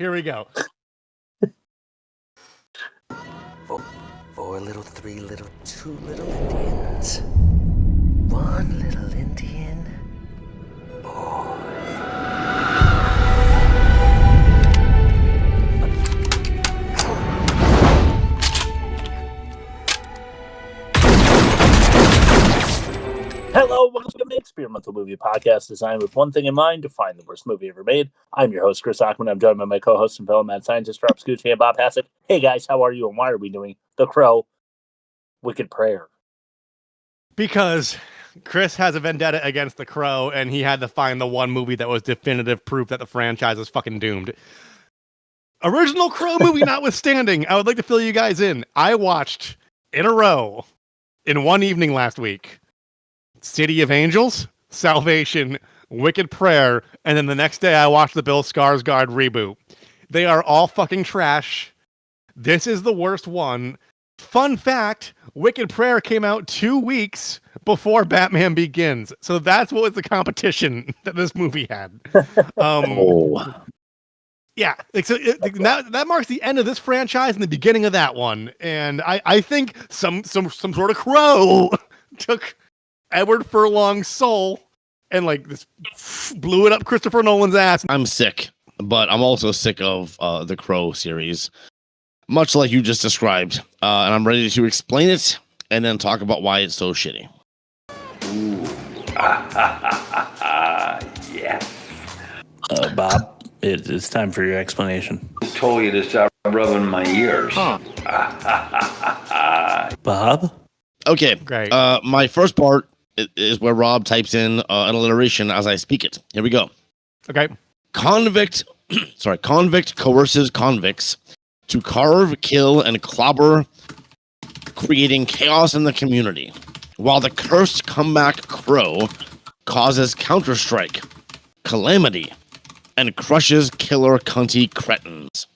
Here we go. Four little, three little, two little Indians. One little Indian boy. Hello, welcome to the Experimental Movie Podcast, designed with one thing in mind: to find the worst movie ever made. I'm your host, Chris Ackman. I'm joined by my co-host and fellow mad scientist, Rob Scucci and Bob Hassett. Hey guys, how are you and why are we doing The Crow, Wicked Prayer? Because Chris has a vendetta against The Crow, and he had to find the one movie that was definitive proof that the franchise is fucking doomed. Original Crow movie notwithstanding, I would like to fill you guys in. I watched, in a row, in one evening last week, City of Angels, Salvation, Wicked Prayer, and then the next day I watched the Bill Skarsgård reboot. They are all fucking trash. This is the worst one. Fun fact, Wicked Prayer came out 2 weeks before Batman Begins. So that's what was the competition that this movie had. Yeah, so that marks the end of this franchise and the beginning of that one. And I think some sort of crow took Edward Furlong's soul and like this blew it up Christopher Nolan's ass. I'm sick, but I'm also sick of the Crow series, much like you just described. And I'm ready to explain it and then talk about why it's so shitty. Ooh. Yes. Bob, it's time for your explanation. I told you to stop rubbing my ears. Bob? Okay, Great. My first part is where Rob types in an alliteration as I speak it. Here we go. Okay. Convict coerces convicts to carve, kill, and clobber, creating chaos in the community, while the cursed comeback crow causes counterstrike, calamity, and crushes killer cunty cretins.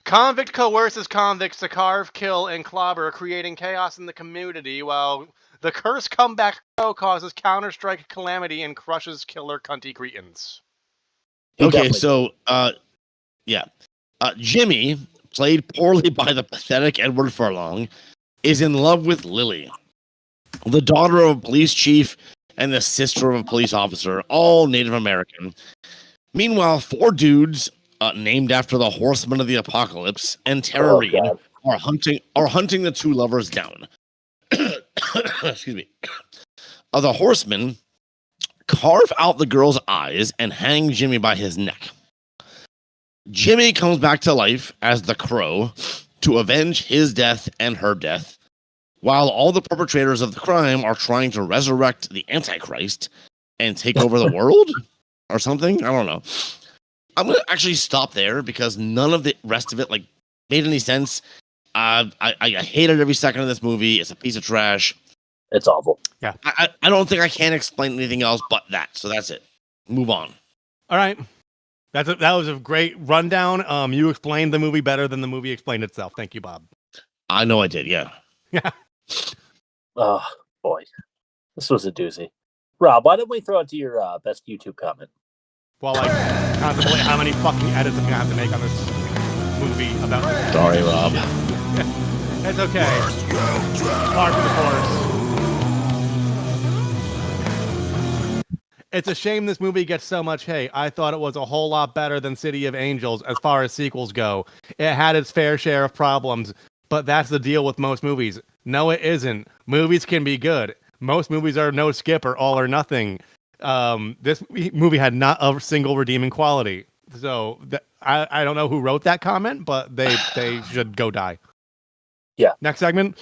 Convict coerces convicts to carve, kill, and clobber, creating chaos in the community, while the cursed comeback crow causes counterstrike, calamity, and crushes killer cunty cretins. Okay, so, Jimmy, played poorly by the pathetic Edward Furlong, is in love with Lily, the daughter of a police chief and the sister of a police officer, all Native American. Meanwhile, 4 dudes, named after the Horsemen of the Apocalypse and Tara Reid, are hunting the 2 lovers down. Excuse me. The Horsemen carve out the girl's eyes and hang Jimmy by his neck. Jimmy comes back to life as the Crow to avenge his death and her death, while all the perpetrators of the crime are trying to resurrect the Antichrist and take over the world or something. I don't know. I'm going to actually stop there because none of the rest of it made any sense. I hated every second of this movie. It's a piece of trash. It's awful. Yeah. I don't think I can explain anything else but that. So that's it. Move on. All right. That was a great rundown. You explained the movie better than the movie explained itself. Thank you, Bob. I know I did, yeah. Yeah. Oh, boy. This was a doozy. Rob, why don't we throw it to your best YouTube comment? While I contemplate how many fucking edits I'm going to have to make on this movie about... Sorry, Rob. It's okay. Par for the course. It's a shame this movie gets so much hate. I thought it was a whole lot better than City of Angels as far as sequels go. It had its fair share of problems, but that's the deal with most movies. No, it isn't. Movies can be good. Most movies are no skip or all or nothing. This movie had not a single redeeming quality. So I don't know who wrote that comment, but they should go die. Yeah. Next segment.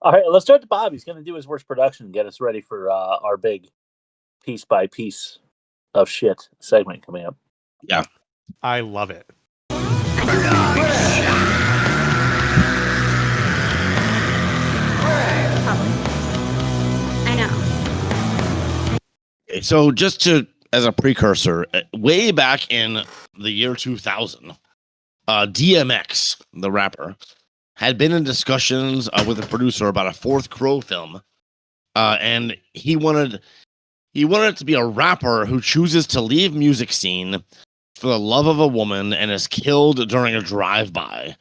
All right, let's start to Bob. He's going to do his worst production and get us ready for our big piece by piece of shit segment coming up. Yeah. I love it. I know. So just as a precursor, way back in the year 2000, DMX, the rapper, had been in discussions with a producer about a 4th Crow film, and he wanted it to be a rapper who chooses to leave music scene for the love of a woman and is killed during a drive-by,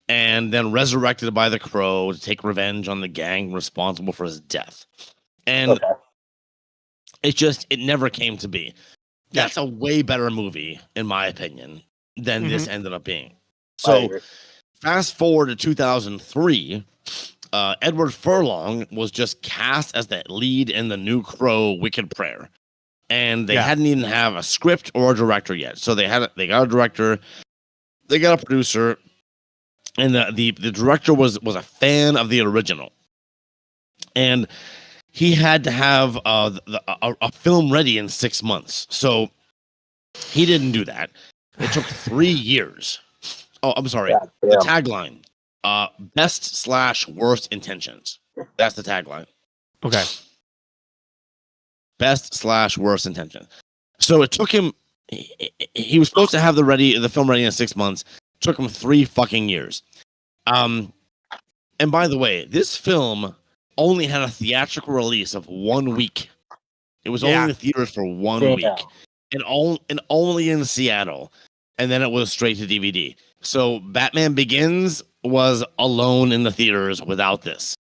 and then resurrected by the Crow to take revenge on the gang responsible for his death. And it never came to be. That's a way better movie, in my opinion, than this ended up being. So, fast forward to 2003, Edward Furlong was just cast as the lead in the new Crow Wicked Prayer. And they hadn't even have a script or a director yet. So they got a director, they got a producer, and the director was a fan of the original. And he had to have a film ready in 6 months. So he didn't do that. It took 3 years. Oh, I'm sorry. The tagline, best/worst intentions. That's the tagline. Okay. Best/worst intentions. So it took him, he was supposed to have the film ready in 6 months. It took him 3 fucking years. And by the way, this film only had a theatrical release of 1 week. It was only in the theaters for 1 week, and only in Seattle, and then it was straight to DVD. So Batman Begins was alone in the theaters without this.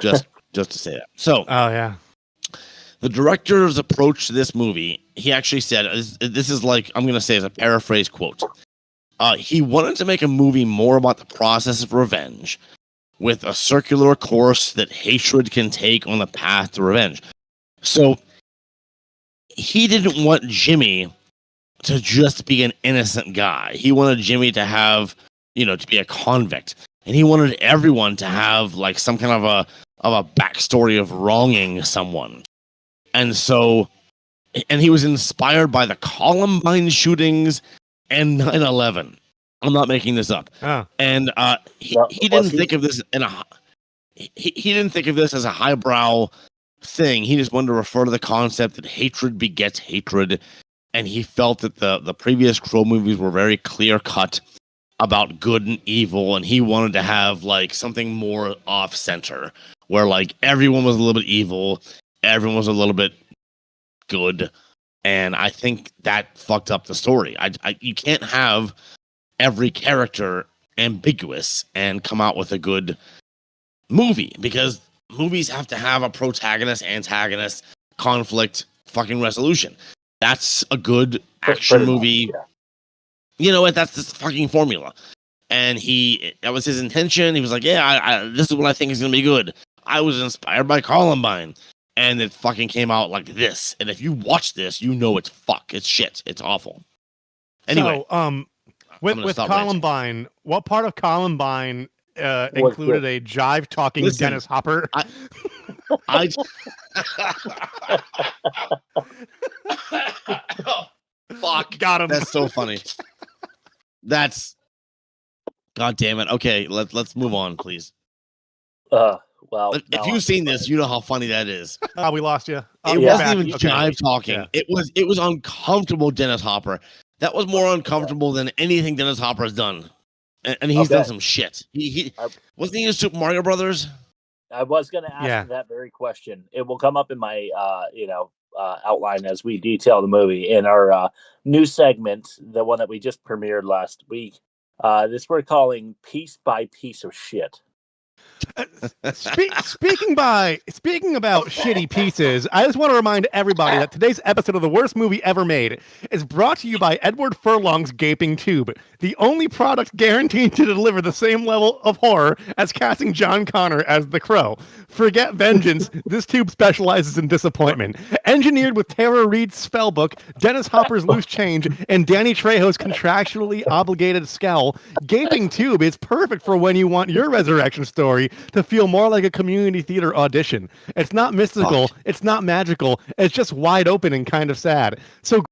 Just to say that. So, the director's approach to this movie, he actually said, this is like, I'm going to say as a paraphrase quote. He wanted to make a movie more about the process of revenge, with a circular course that hatred can take on the path to revenge. So he didn't want Jimmy to just be an innocent guy. He wanted Jimmy to have, to be a convict. And he wanted everyone to have like some kind of a backstory of wronging someone. And so, and he was inspired by the Columbine shootings and 9/11. I'm not making this up. And he didn't think of this he didn't think of this as a highbrow thing. He just wanted to refer to the concept that hatred begets hatred, and he felt that the previous Crow movies were very clear cut about good and evil, and he wanted to have like something more off center, where like everyone was a little bit evil, everyone was a little bit good, and I think that fucked up the story. You can't have every character ambiguous and come out with a good movie, because movies have to have a protagonist, antagonist, conflict, fucking resolution. That's a good action movie. You know what? That's the fucking formula. And that was his intention. He was like, this is what I think is going to be good. I was inspired by Columbine. And it fucking came out like this. And if you watch this, you know it's shit. It's awful. Anyway. So, with Columbine, what part of Columbine included a jive talking Dennis Hopper? Fuck. Got him. That's so funny. God damn it. Okay, let's move on, please. Well, if you've seen this, you know how funny that is. We lost you. It wasn't even jive talking. Yeah. It was uncomfortable, Dennis Hopper. That was more uncomfortable than anything Dennis Hopper has done. And he's done some shit. He wasn't he in Super Mario Brothers? I was going to ask that very question. It will come up in my outline as we detail the movie in our new segment, the one that we just premiered last week. This we're calling Piece by Piece of Shit. Speaking about shitty pieces, I just want to remind everybody that today's episode of The Worst Movie Ever Made is brought to you by Edward Furlong's Gaping Tube, the only product guaranteed to deliver the same level of horror as casting John Connor as the Crow. Forget vengeance, this tube specializes in disappointment. Engineered with Tara Reid's spellbook, Dennis Hopper's loose change, and Danny Trejo's contractually obligated scowl, Gaping Tube is perfect for when you want your resurrection story to feel more like a community theater audition. It's not mystical, it's not magical, it's just wide open and kind of sad. So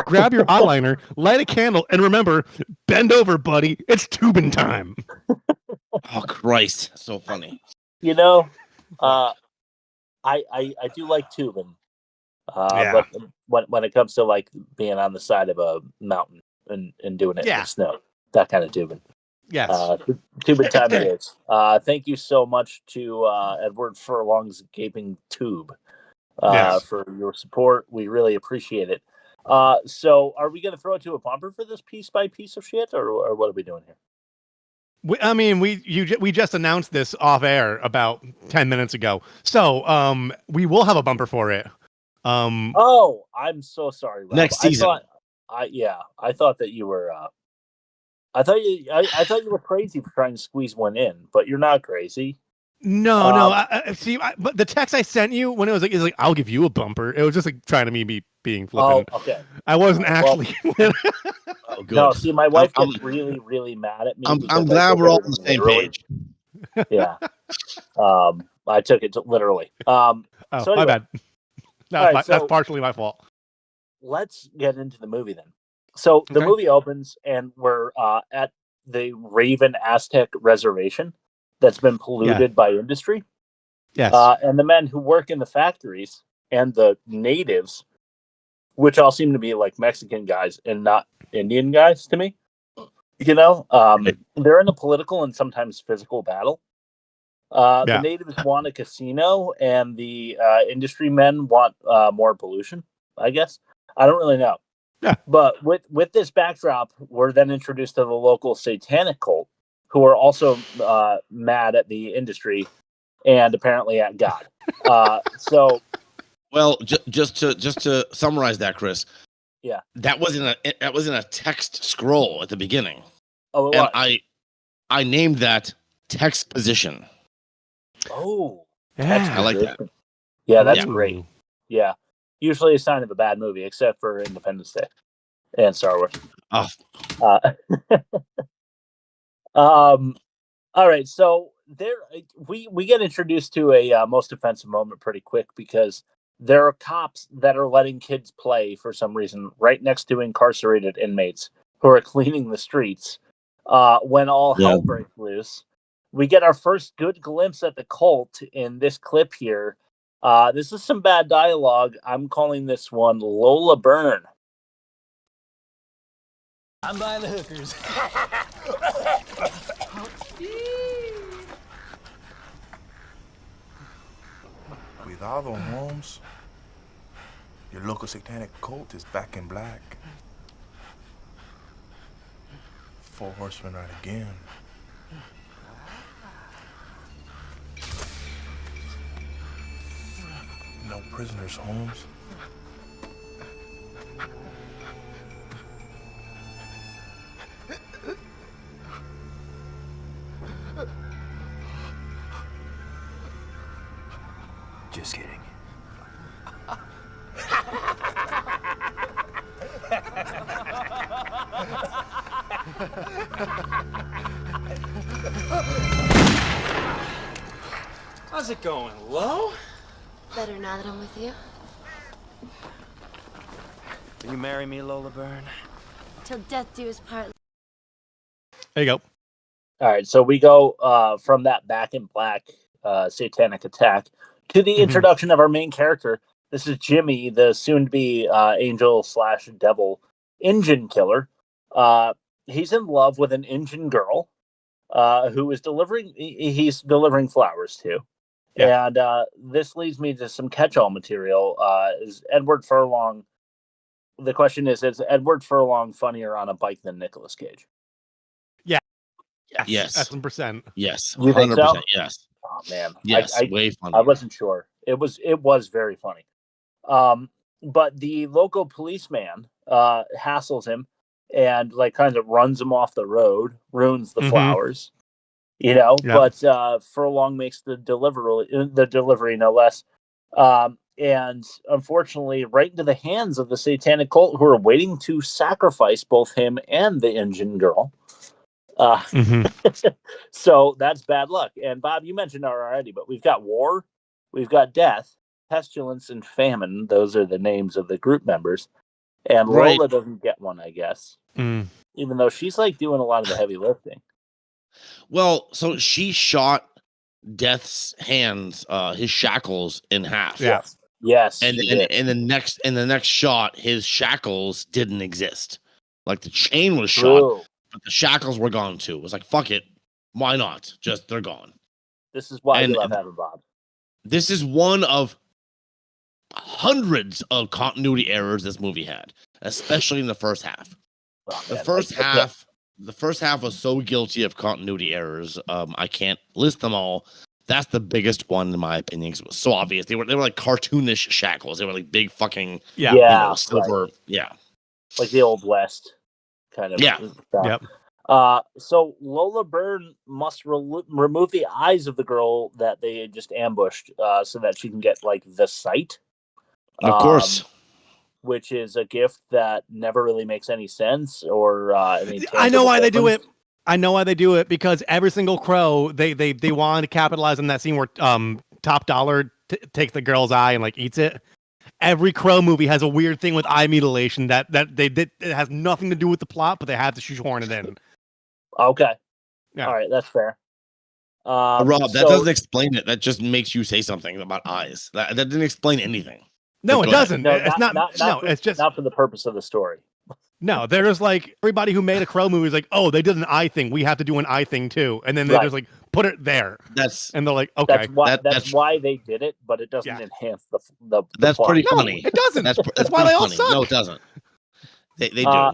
grab your eyeliner, light a candle, and remember, bend over, buddy. It's tubing time. Oh, Christ. So funny. I do like tubing. But when it comes to like being on the side of a mountain and doing it in the snow, that kind of tubing. Yes. Tubing time it is. Thank you so much to Edward Furlong's Gaping Tube for your support. We really appreciate it. So are we going to throw it to a bumper for this piece by piece of shit, or what are we doing here? We just announced this off air about 10 minutes ago, so we will have a bumper for it. Oh, I'm so sorry, Rob. Next season. I thought that you were. I thought you were crazy for trying to squeeze one in, but you're not crazy. No. But the text I sent you when it was like, I'll give you a bumper. It was just like trying to be being flippant. Oh, okay. I wasn't actually. Oh, good. No, see, my wife gets really, really mad at me. I'm glad we're all on the same page. Yeah. I took it literally. So anyway, my bad. That's partially my fault. Let's get into the movie then. So the movie opens and we're at the Raven Aztec Reservation that's been polluted by industry. Yes. And the men who work in the factories and the natives, which all seem to be like Mexican guys and not Indian guys to me, they're in a political and sometimes physical battle. The natives want a casino and the industry men want more pollution, I guess. I don't really know. Yeah. But with this backdrop, we're then introduced to the local satanic cult, who are also mad at the industry and apparently at God. Well, just to summarize that, Chris. Yeah. That was in a text scroll at the beginning. Oh, it and was. I named that textposition. Oh, Yeah. I like that. Yeah, that's Ooh. great. Yeah. Usually a sign of a bad movie, except for Independence Day and Star Wars. Oh. All right, so we get introduced to a most offensive moment pretty quick because there are cops that are letting kids play for some reason right next to incarcerated inmates who are cleaning the streets. When all hell breaks loose, we get our first good glimpse at the cult in this clip here. This is some bad dialogue. I'm calling this one Lola Byrne. I'm buying the hookers. Cuidado, Holmes. Your local satanic cult is back in black. 4 horsemen right again. No prisoners, Holmes. Just kidding. How's it going, Lo? Better now that I'm with you. Will you marry me, Lola Byrne? Till death do us part. There you go. All right, so we go from that back in black satanic attack to the introduction of our main character. This is Jimmy, the soon-to-be angel/devil engine killer. He's in love with an engine girl who is he's delivering flowers to. Yeah. And this leads me to some catch-all material. Is Edward Furlong... The question is Edward Furlong funnier on a bike than Nicolas Cage? Yeah. Yes. That's 100%. Yes. You think 100%. so? Yes. Oh, man. Yes. Way funny. I wasn't sure. It was very funny. But the local policeman hassles him and like kind of runs him off the road, ruins the flowers. But Furlong makes the delivery no less. And unfortunately, right into the hands of the satanic cult who are waiting to sacrifice both him and the engine girl. So that's bad luck. And Bob, you mentioned it already, but we've got war, we've got death, pestilence, and famine. Those are the names of the group members. And Lola doesn't get one, I guess. Even though she's like doing a lot of the heavy lifting. Well, so she shot Death's hands, his shackles in half. Yeah. Yes. And in the next shot, his shackles didn't exist. Like the chain was shot, but the shackles were gone too. It was like, fuck it. Why not? Just they're gone. This is why I love having Bob. This is one of hundreds of continuity errors this movie had. especially in the first half. Oh, The man, first half was so guilty of continuity errors. I can't list them all. That's the biggest one in my opinion, because it was so obvious. They were like cartoonish shackles. They were like big fucking silver. right. Yeah, like the old West kind of Yeah. stuff. Yep. So Lola Byrne must remove the eyes of the girl that they had just ambushed, so that she can get like the sight. of course. Which is a gift that never really makes any sense or any. I know why they do difference. it. I know why they do it, because every single crow they wanted to capitalize on that scene where Top Dollar takes the girl's eye and like eats it. Every crow movie has a weird thing with eye mutilation that they did. It has nothing to do with the plot, but they have to shoehorn it in. Okay. Yeah. All right, that's fair. Rob, that so- doesn't explain it. That just makes you say something about eyes. That didn't explain anything. No, But it go ahead. doesn't. No, It's not. No, for, it's just not for the purpose of the story. no. They're just like everybody who made a crow movie is like, oh, they did an eye thing. We have to do an eye thing too, and then they Right. just like put it there, That's and they're like, okay, That's why they did it, but it doesn't Yeah. enhance the that's plot. pretty no, funny. it doesn't. That's That's why pretty they all funny. suck. No, it doesn't. They do.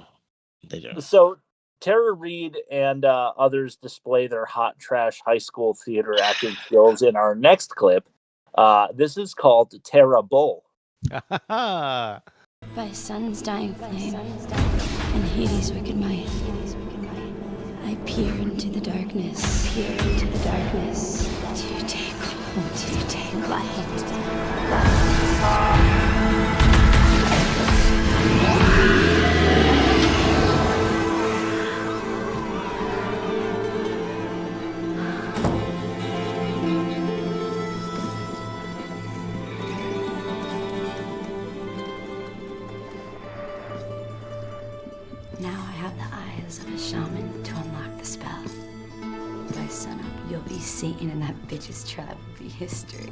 They do. So Tara Reid and others display their hot trash high school theater acting skills in our next clip. This is called Tara Bull. By sun's dying flame and Hades' wicked might, I peer into the darkness, to take hold, to take light. Now I have the eyes of a shaman to unlock the spell. By sunup, you'll be Satan and that bitch's tribe will be history.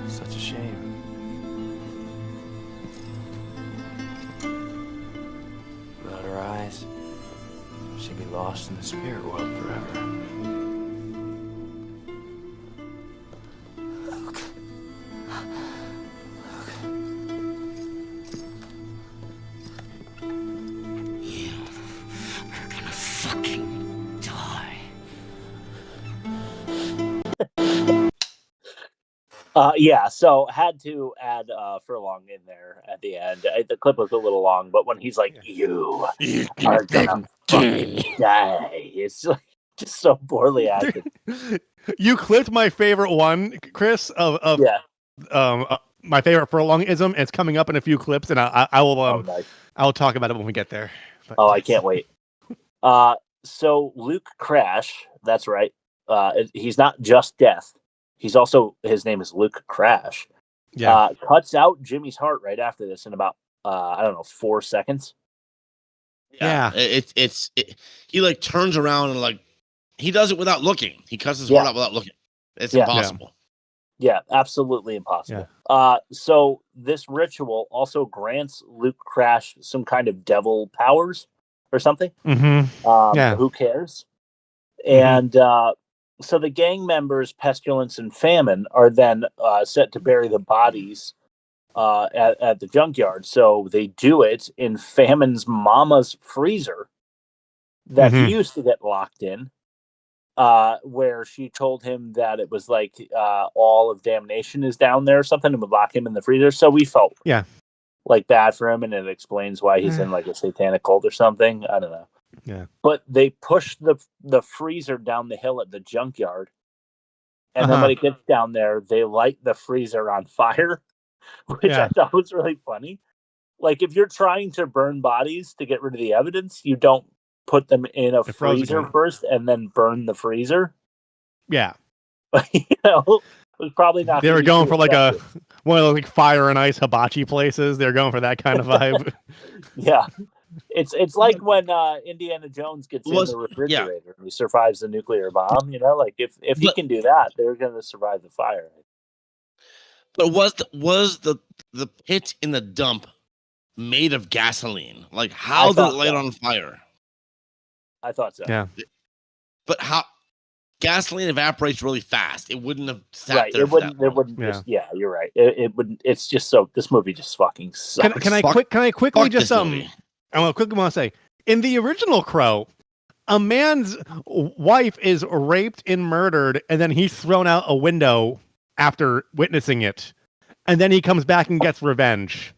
Such a shame. Without her eyes, she'd be lost in the spirit world forever. Yeah, so had to add Furlong in there at the end. The clip was a little long, but when he's like, "You are gonna fucking die," it's like just so poorly acted. You clipped my favorite one, Chris, of Yeah. My favorite Furlongism. It's coming up in a few clips, and I will Nice. I will talk about it when we get there. But Oh, I can't wait. So Luke Crash, that's right. He's not just death. He's also, his name is Luke Crash. Yeah. Cuts out Jimmy's heart right after this in about, 4 seconds. Yeah. He like turns around and like he does it without looking. He cuts his heart out without looking. It's Yeah. impossible. Yeah, absolutely impossible. So this ritual also grants Luke Crash some kind of devil powers or something. Mm-hmm. Who cares? And so the gang members, Pestilence and Famine, are then set to bury the bodies at the junkyard. So they do it in Famine's mama's freezer that he used to get locked in, where she told him that it was like all of damnation is down there or something and would lock him in the freezer. So we felt like bad for him, and it explains why he's in like a satanic cult or something. I don't know. Yeah. But they push the freezer down the hill at the junkyard. And then when it gets down there, they light the freezer on fire, which I thought was really funny. Like, if you're trying to burn bodies to get rid of the evidence, you don't put them in a freezer first and then burn the freezer. Yeah. It was probably not. They were going for like one of those like fire and ice hibachi places. They're going for that kind of vibe. Yeah. It's like when Indiana Jones gets in the refrigerator and he survives the nuclear bomb. Like if he can do that, they're going to survive the fire. But was the pit in the dump made of gasoline? Like how did it light on fire? I thought so. Yeah. But how? gasoline evaporates really fast. It wouldn't have sat there. It wouldn't. Just, you're right. It wouldn't. It's just so. This movie just fucking sucks. Can I quickly just I quickly want to say, in the original Crow, a man's wife is raped and murdered, and then he's thrown out a window after witnessing it, and then he comes back and gets revenge.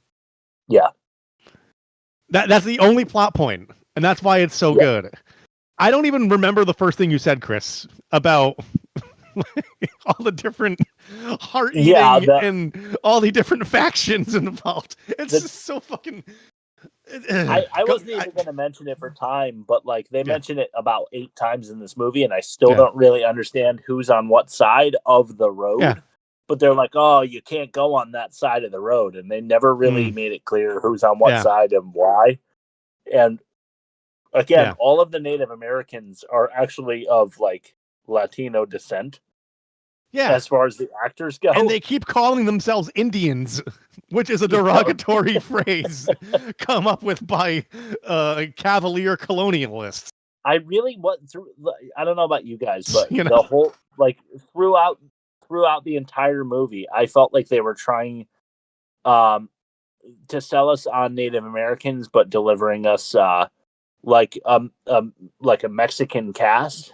Yeah, that's the only plot point, and that's why it's so good. I don't even remember the first thing you said, Chris, about all the different heart eating and all the different factions involved. It's just so fucking. I wasn't even going to mention it for time, but like they mention it about 8 times in this movie, and I still don't really understand who's on what side of the road. Yeah. But they're like, "Oh, you can't go on that side of the road," and they never really made it clear who's on what side and why. And again, all of the Native Americans are actually of like Latino descent. Yeah. As far as the actors go. And they keep calling themselves Indians, which is a derogatory phrase come up with by cavalier colonialists. I really went through, I don't know about you guys, but the whole, like throughout the entire movie, I felt like they were trying to sell us on Native Americans, but delivering us like a Mexican cast.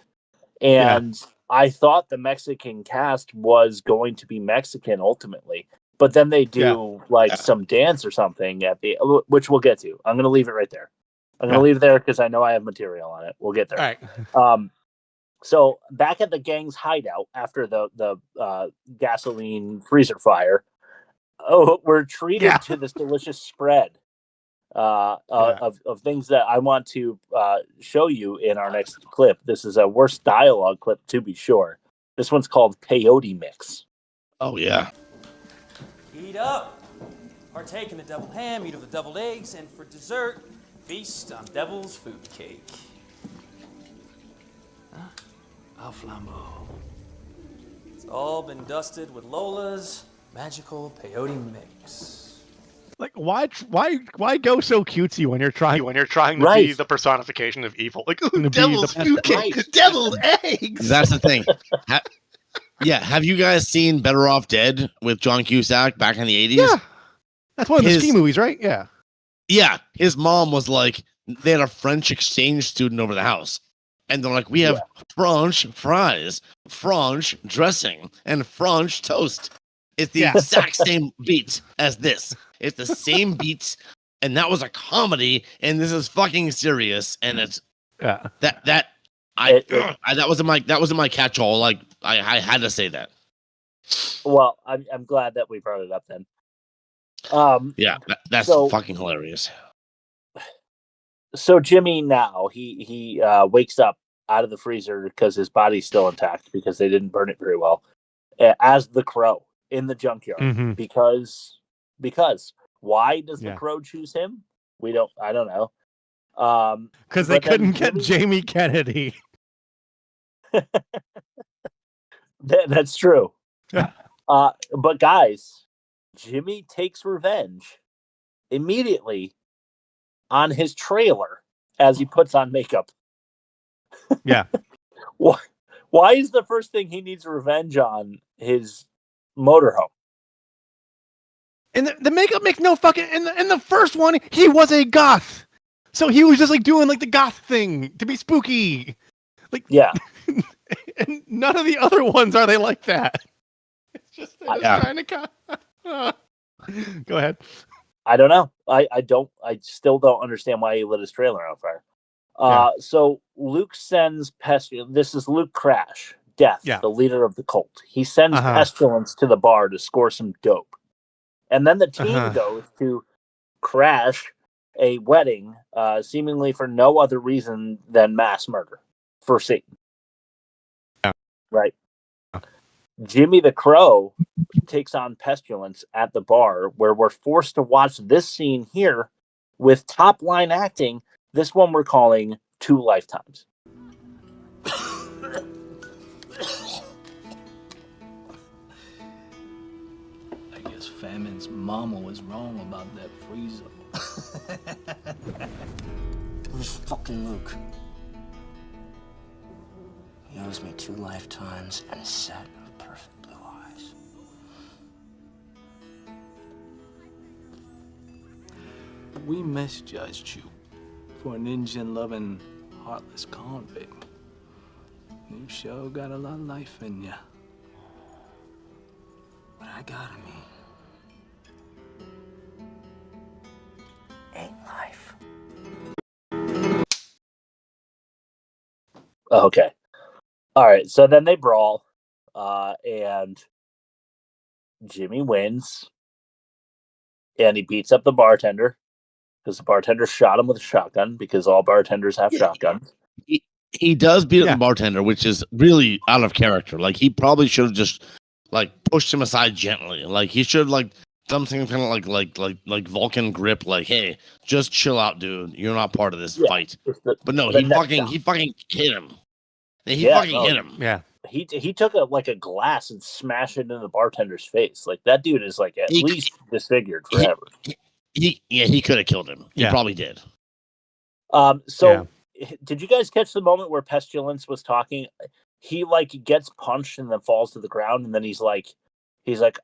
And I thought the Mexican cast was going to be Mexican ultimately, but then they do some dance or something at the, which we'll get to. I'm going to leave it right there. I'm going to leave it there because I know I have material on it. We'll get there. All right. So back at the gang's hideout after the gasoline freezer fire, we're treated to this delicious spread of things that I want to show you in our next clip. This is a worst dialogue clip, to be sure. This one's called Peyote Mix. Oh, yeah. Eat up. Partake in the deviled ham, eat of the deviled eggs, and for dessert, feast on devil's food cake. Au flambeau. It's all been dusted with Lola's magical peyote mix. Like, why go so cutesy when you're trying to be the personification of evil? Like, ooh, devil's food cake, deviled eggs. That's the thing. Have you guys seen Better Off Dead with John Cusack back in the 80s? Yeah, that's one of the ski movies, right? Yeah. Yeah, his mom was like, they had a French exchange student over the house. And they're like, we have French fries, French dressing, and French toast. It's the exact same beat as this. It's the same beats, and that was a comedy, and this is fucking serious. And it's that wasn't my catch-all. Like I had to say that. Well, I'm glad that we brought it up then. That's fucking hilarious. So Jimmy now he wakes up out of the freezer because his body's still intact because they didn't burn it very well, as the Crow in the junkyard because why does the Crow choose him? I don't know. Because they couldn't get Jamie Kennedy. That's true. Yeah. But guys, Jimmy takes revenge immediately on his trailer as he puts on makeup. Yeah. Why is the first thing he needs revenge on his motorhome? And the makeup makes no fucking... In the first one, he was a goth. So he was just like doing like the goth thing to be spooky. Like, yeah. And none of the other ones are they like that. It's just trying to... Go ahead. I don't know. I still don't understand why he lit his trailer on fire. So Luke sends Pestilence. This is Luke Crash, Death, the leader of the cult. He sends Pestilence to the bar to score some dope. And then the team goes to crash a wedding, seemingly for no other reason than mass murder for Satan. Yeah. Right. Jimmy the Crow takes on Pestilence at the bar, where we're forced to watch this scene here with top line acting. This one we're calling 2 lifetimes. I guess Famine's mama was wrong about that freezer. Who's fucking Luke? He owes me 2 lifetimes and a set of perfect blue eyes. We misjudged you for an engine-loving, heartless convict. You sure got a lot of life in you. But I gotta ain't life. Okay. All right. So then they brawl, and Jimmy wins, and he beats up the bartender because the bartender shot him with a shotgun because all bartenders have shotguns. He does beat up the bartender, which is really out of character. Like, he probably should have just like pushed him aside gently. Like, he should have like done something kind of like Vulcan grip. Like, hey, just chill out, dude. You're not part of this fight. But no, he fucking hit him. He fucking hit him. Yeah. He took a glass and smashed it into the bartender's face. Like, that dude is like at least disfigured forever. He could have killed him. He probably did. Did you guys catch the moment where Pestilence was talking? He like gets punched and then falls to the ground, and then he's like,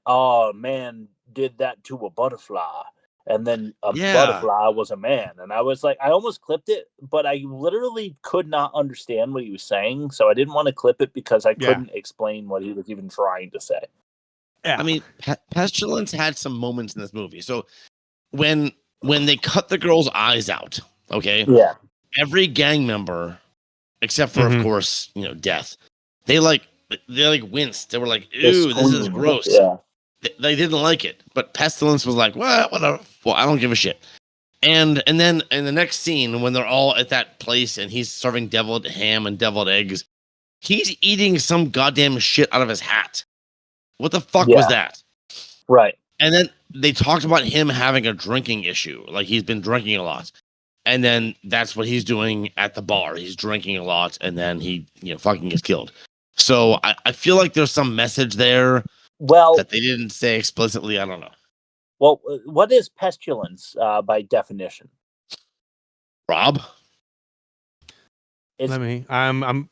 "Oh, man did that to a butterfly," and then a butterfly was a man. And I was like, I almost clipped it, but I literally could not understand what he was saying, so I didn't want to clip it because I couldn't explain what he was even trying to say. I mean, Pestilence had some moments in this movie. So when they cut the girl's eyes out, okay, every gang member, except for of course, Death, they winced. They were like, "Ew, this is gross." Yeah. They didn't like it, but Pestilence was like, "Well, whatever. Well, I don't give a shit." And then in the next scene, when they're all at that place and he's serving deviled ham and deviled eggs, he's eating some goddamn shit out of his hat. What the fuck was that? Right. And then they talked about him having a drinking issue, like he's been drinking a lot. And then that's what he's doing at the bar. He's drinking a lot, and then he, fucking gets killed. So I feel like there's some message there that they didn't say explicitly. I don't know. Well, what is pestilence by definition? Rob? I'm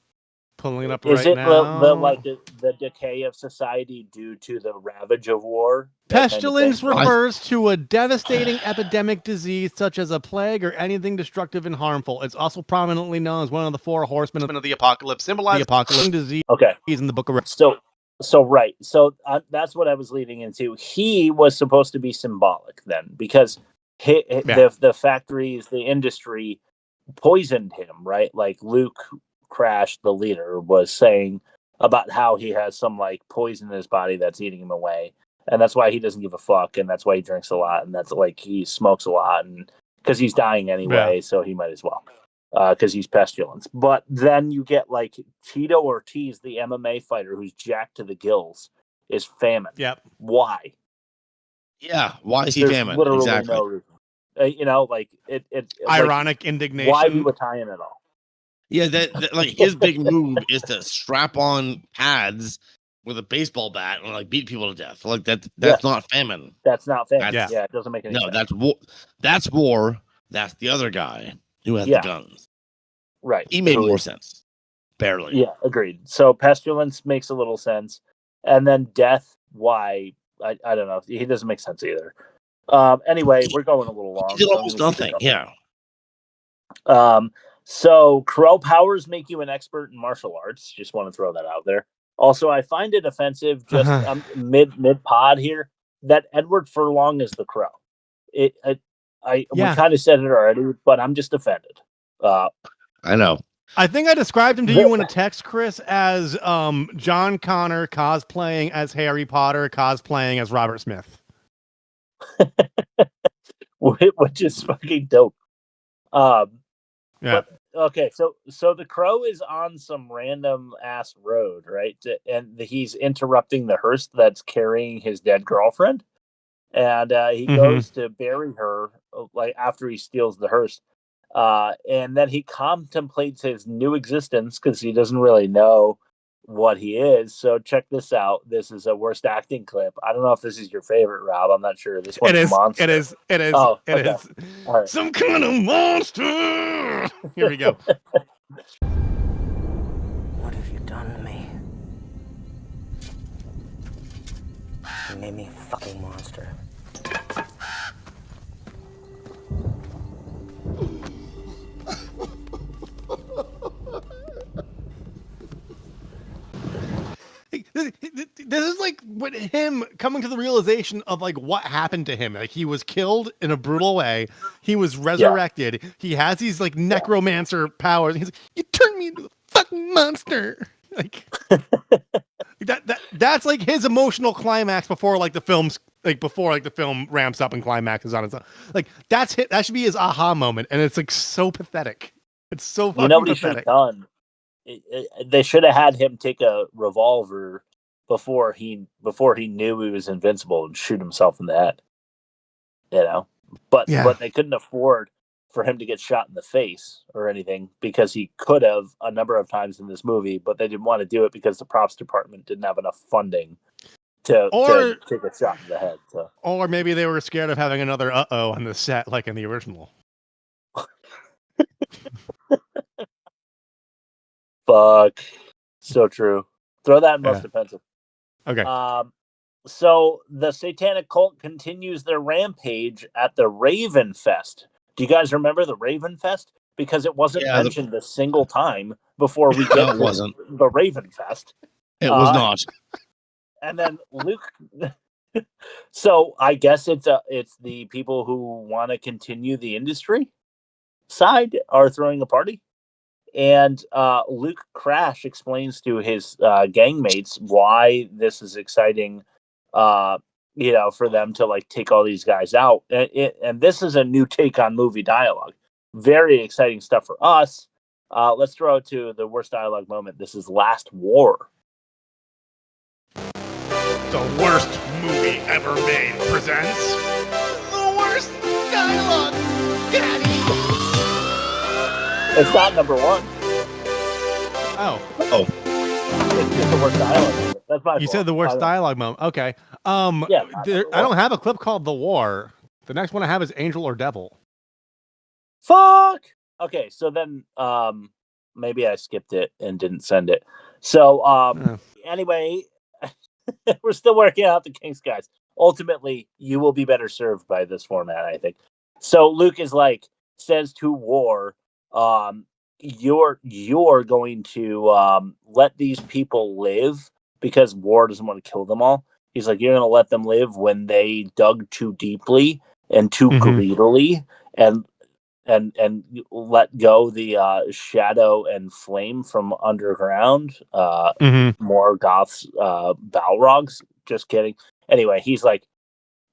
pulling it up is right it now. the decay of society due to the ravage of war? Pestilence refers to a devastating epidemic disease such as a plague or anything destructive and harmful. It's also prominently known as one of the 4 horsemen of the apocalypse, symbolizing the apocalypse disease. Okay, in the Book of So that's what I was leading into. He was supposed to be symbolic then, because the factories, the industry poisoned him, right? Like Luke Crash, the leader, was saying about how he has some like poison in his body that's eating him away, and that's why he doesn't give a fuck, and that's why he drinks a lot, and that's like he smokes a lot, and because he's dying anyway, so he might as well, because he's pestilence. But then you get like Tito Ortiz, the MMA fighter who's jacked to the gills, is famine. Yep. Why? Yeah. Why is he There's famine? literally Exactly. no reason. Like it ironic like, indignation. Why do Italian at all? Yeah, that like his big move is to strap on pads with a baseball bat and like beat people to death. Like that's not famine. That's not famine. Yeah, it doesn't make any sense. No, that's war. That's war. That's the other guy who has the guns. Right. He made more sense. Barely. Yeah, agreed. So pestilence makes a little sense. And then death, why? I don't know. He doesn't make sense either. Anyway, we're going a little long. He did almost nothing. Yeah. So crow powers make you an expert in martial arts. Just want to throw that out there. Also, I find it offensive, just mid pod here, that Edward Furlong is the crow. We kind of said it already, but I'm just offended. I know. I think I described him to you in a text, Chris, as John Connor cosplaying as Harry Potter, cosplaying as Robert Smith. Which is fucking dope. Yeah. But, okay, so the crow is on some random ass road, right? And he's interrupting the hearse that's carrying his dead girlfriend. And he goes to bury her, like after he steals the hearse. And then he contemplates his new existence because he doesn't really know what he is. So check this out. This is a worst acting clip. I don't know if this is your favorite, Rob. I'm not sure. This one's a monster. It is. Oh, it okay. is. All right. Some kind of monster. Here we go. What have you done? You made me a fucking monster. This is like what him coming to the realization of like what happened to him. Like he was killed in a brutal way. He was resurrected. Yeah. He has these like necromancer powers. He's like, you turned me into a fucking monster. Like that's like his emotional climax before like the film's like before like the film ramps up and climaxes on its own. Like that should be his aha moment, and it's like so pathetic. It's so fucking what he pathetic. should have done? They should have had him take a revolver before he knew he was invincible and shoot himself in the head. But they couldn't afford for him to get shot in the face or anything, because he could have a number of times in this movie, but they didn't want to do it because the props department didn't have enough funding to take a shot in the head. So. Or maybe they were scared of having another on the set like in the original. Fuck. So true. Throw that in most defensive. Okay. So the satanic cult continues their rampage at the Raven Fest. Do you guys remember the Raven Fest? Because it wasn't mentioned a single time before we get the Raven Fest. It was not. And then Luke. So I guess it's the people who want to continue the industry side are throwing a party. And Luke Crash explains to his gangmates why this is exciting, for them to like take all these guys out. And this is a new take on movie dialogue. Very exciting stuff for us. Let's throw it to the worst dialogue moment. This is Last War. The worst movie ever made presents the worst dialogue, Daddy. It's not number one. Oh. It's just the worst dialogue moment. That's my fault. You said the worst dialogue moment. Okay. I don't have a clip called The War. The next one I have is Angel or Devil. Fuck. Okay, so then maybe I skipped it and didn't send it. So anyway, we're still working out the kinks, guys. Ultimately, you will be better served by this format, I think. So Luke is like, says to War, you're going to let these people live because War doesn't want to kill them all. He's like, you're going to let them live when they dug too deeply and too greedily and let go the shadow and flame from underground. More Goths, Balrogs. Just kidding. Anyway, he's like,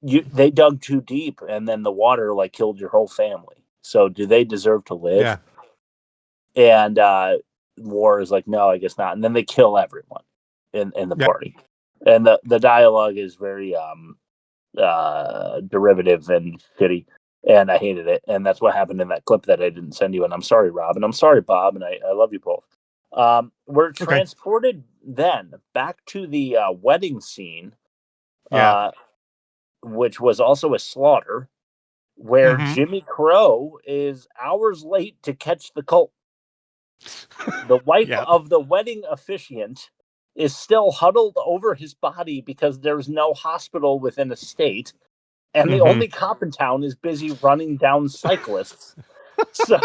they dug too deep, and then the water like killed your whole family. So do they deserve to live? Yeah. And War is like, no, I guess not. And then they kill everyone in the party. And the dialogue is very derivative and shitty. And I hated it. And that's what happened in that clip that I didn't send you. And I'm sorry, Rob. And I'm sorry, Bob. And I love you both. We're transported then back to the wedding scene, which was also a slaughter, where Jimmy Crow is hours late to catch the cult. The wife of the wedding officiant is still huddled over his body because there's no hospital within a state. And the only cop in town is busy running down cyclists. So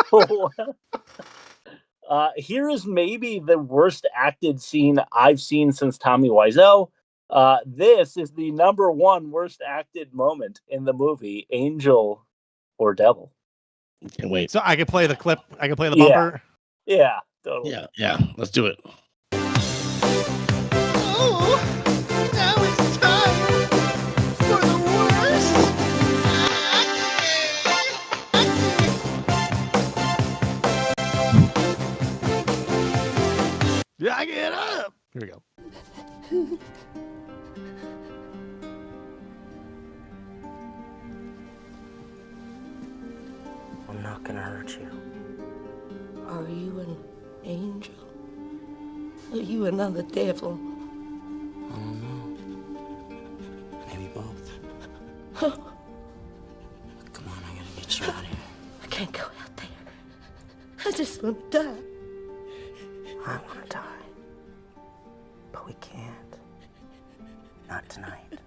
here is maybe the worst acted scene I've seen since Tommy Wiseau. This is the number one worst acted moment in the movie, Angel or Devil. Can't wait. So I can play the clip. I can play the bumper. Yeah, totally. Yeah. Let's do it. Oh, now it's time for the worst. Yeah, get up. Here we go. I'm not gonna hurt you. Are you an angel? Are you another devil? I don't know. Maybe both. Come on, I gotta get you out of here. I can't go out there. I just want to die. I want to die. But we can't. Not tonight.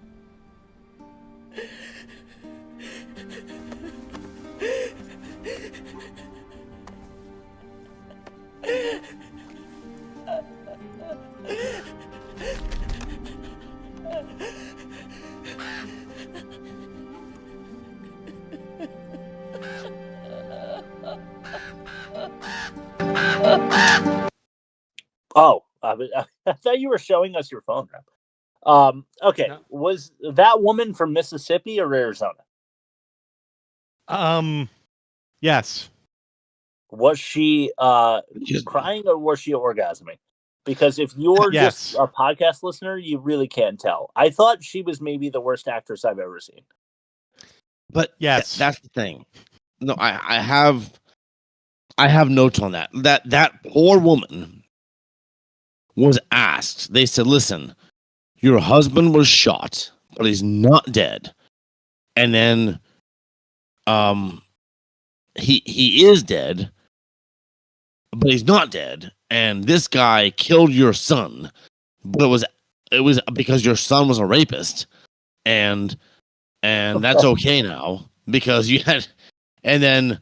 Oh, I thought you were showing us your phone rep. Okay, No. Was that woman from Mississippi or Arizona? Yes. Was she crying or was she orgasming? Because if you're Yes. just a podcast listener, you really can't tell. I thought she was maybe the worst actress I've ever seen. But Yes. that's the thing. No, I have notes on that. That poor woman was asked. They said, "Listen, your husband was shot, but he's not dead." And then he is dead, but he's not dead. And this guy killed your son, but it was because your son was a rapist, and that's okay now because you had. And then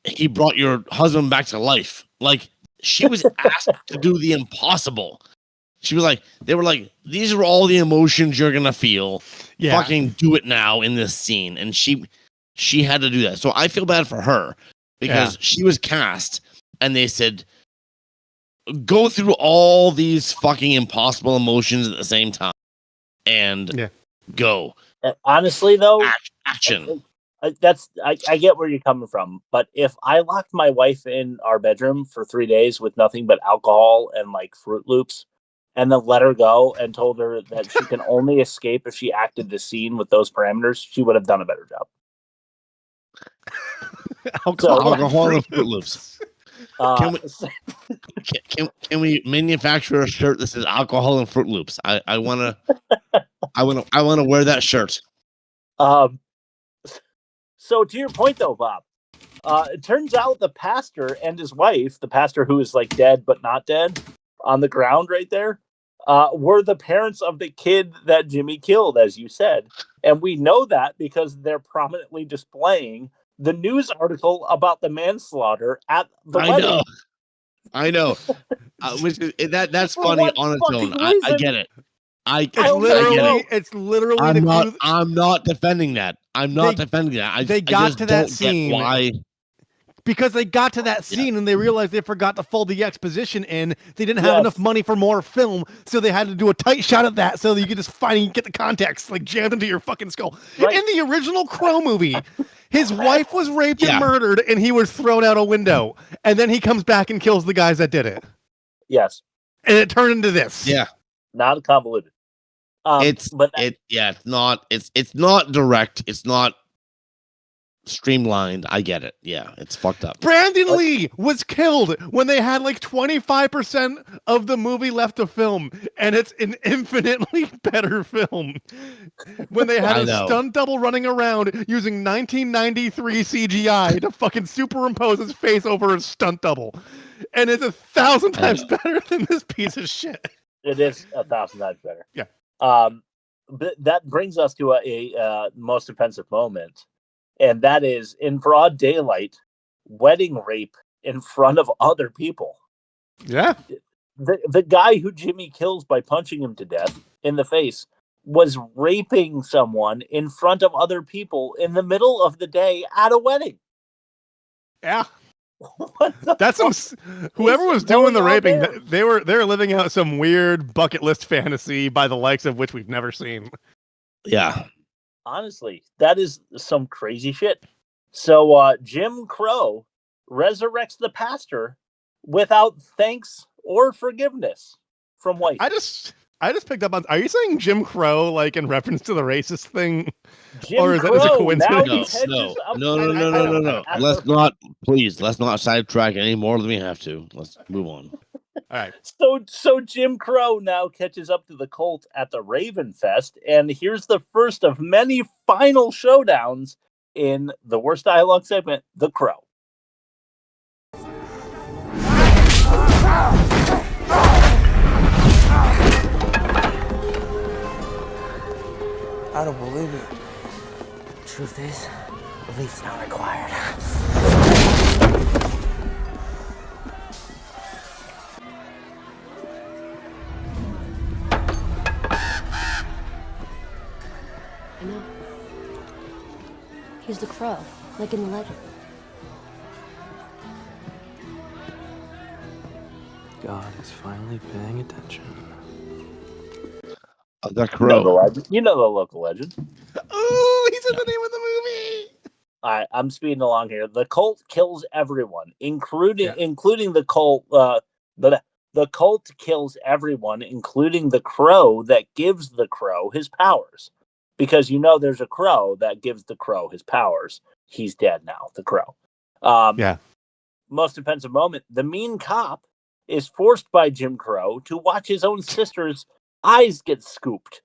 he brought your husband back to life. Like, she was asked to do the impossible. She was like, they were like, these are all the emotions you're gonna feel. Yeah. Fucking do it now in this scene. And she had to do that. So I feel bad for her because she was cast and they said, go through all these fucking impossible emotions at the same time and go. Honestly, though, action. I get where you're coming from, but if I locked my wife in our bedroom for 3 days with nothing but alcohol and like Fruit Loops, and then let her go and told her that she can only escape if she acted the scene with those parameters, she would have done a better job. Alcohol and Fruit Loops. Can we manufacture a shirt that says alcohol and Fruit Loops? I wanna wear that shirt. So to your point, though, Bob, it turns out the pastor and his wife, the pastor who is like dead but not dead, on the ground right there, were the parents of the kid that Jimmy killed, as you said. And we know that because they're prominently displaying the news article about the manslaughter at the wedding. I know. Which is, that's funny on its own. I get it. It's literally. I'm not defending that. I'm not defending that. They got to that scene. Why? Because they got to that scene and they realized they forgot to fold the exposition in. They didn't have enough money for more film, so they had to do a tight shot of that so that you could just finally get the context like jammed into your fucking skull. Right. In the original Crow movie, his wife was raped and murdered, and he was thrown out a window. And then he comes back and kills the guys that did it. Yes. And it turned into this. Yeah. Not convoluted. It's not direct. It's not streamlined. I get it. Yeah, it's fucked up. Brandon Lee was killed when they had like 25% of the movie left to film, and it's an infinitely better film. When they had a stunt double running around using 1993 CGI to fucking superimpose his face over a stunt double, and it's 1,000 times better than this piece of shit. It is 1,000 times better. Yeah. But that brings us to a most offensive moment. And that is in broad daylight, wedding rape in front of other people. Yeah. The guy who Jimmy kills by punching him to death in the face was raping someone in front of other people in the middle of the day at a wedding. Yeah. That's whoever was doing the raping, they're living out some weird bucket list fantasy by the likes of which we've never seen. Yeah. Honestly, that is some crazy shit. So Jim Crow resurrects the pastor without thanks or forgiveness from White. I just picked up on. Are you saying Jim Crow like in reference to the racist thing, or is that just a coincidence? No. Let's not sidetrack anymore than we have to. Let's move on. All right. So Jim Crow now catches up to the cult at the Raven Fest, and here's the first of many final showdowns in the worst dialogue segment, The Crow. I don't believe it. Truth is, belief's not required. I know. He's the crow, like in the legend. God is finally paying attention. The crow. You know the local legend. Ooh, he's in the name of the movie. All right, I'm speeding along here. The cult kills everyone, including the cult. The cult kills everyone, including the crow that gives the crow his powers. Because there's a crow that gives the crow his powers. He's dead now, the crow. Most offensive moment. The mean cop is forced by Jim Crow to watch his own sister's eyes get scooped.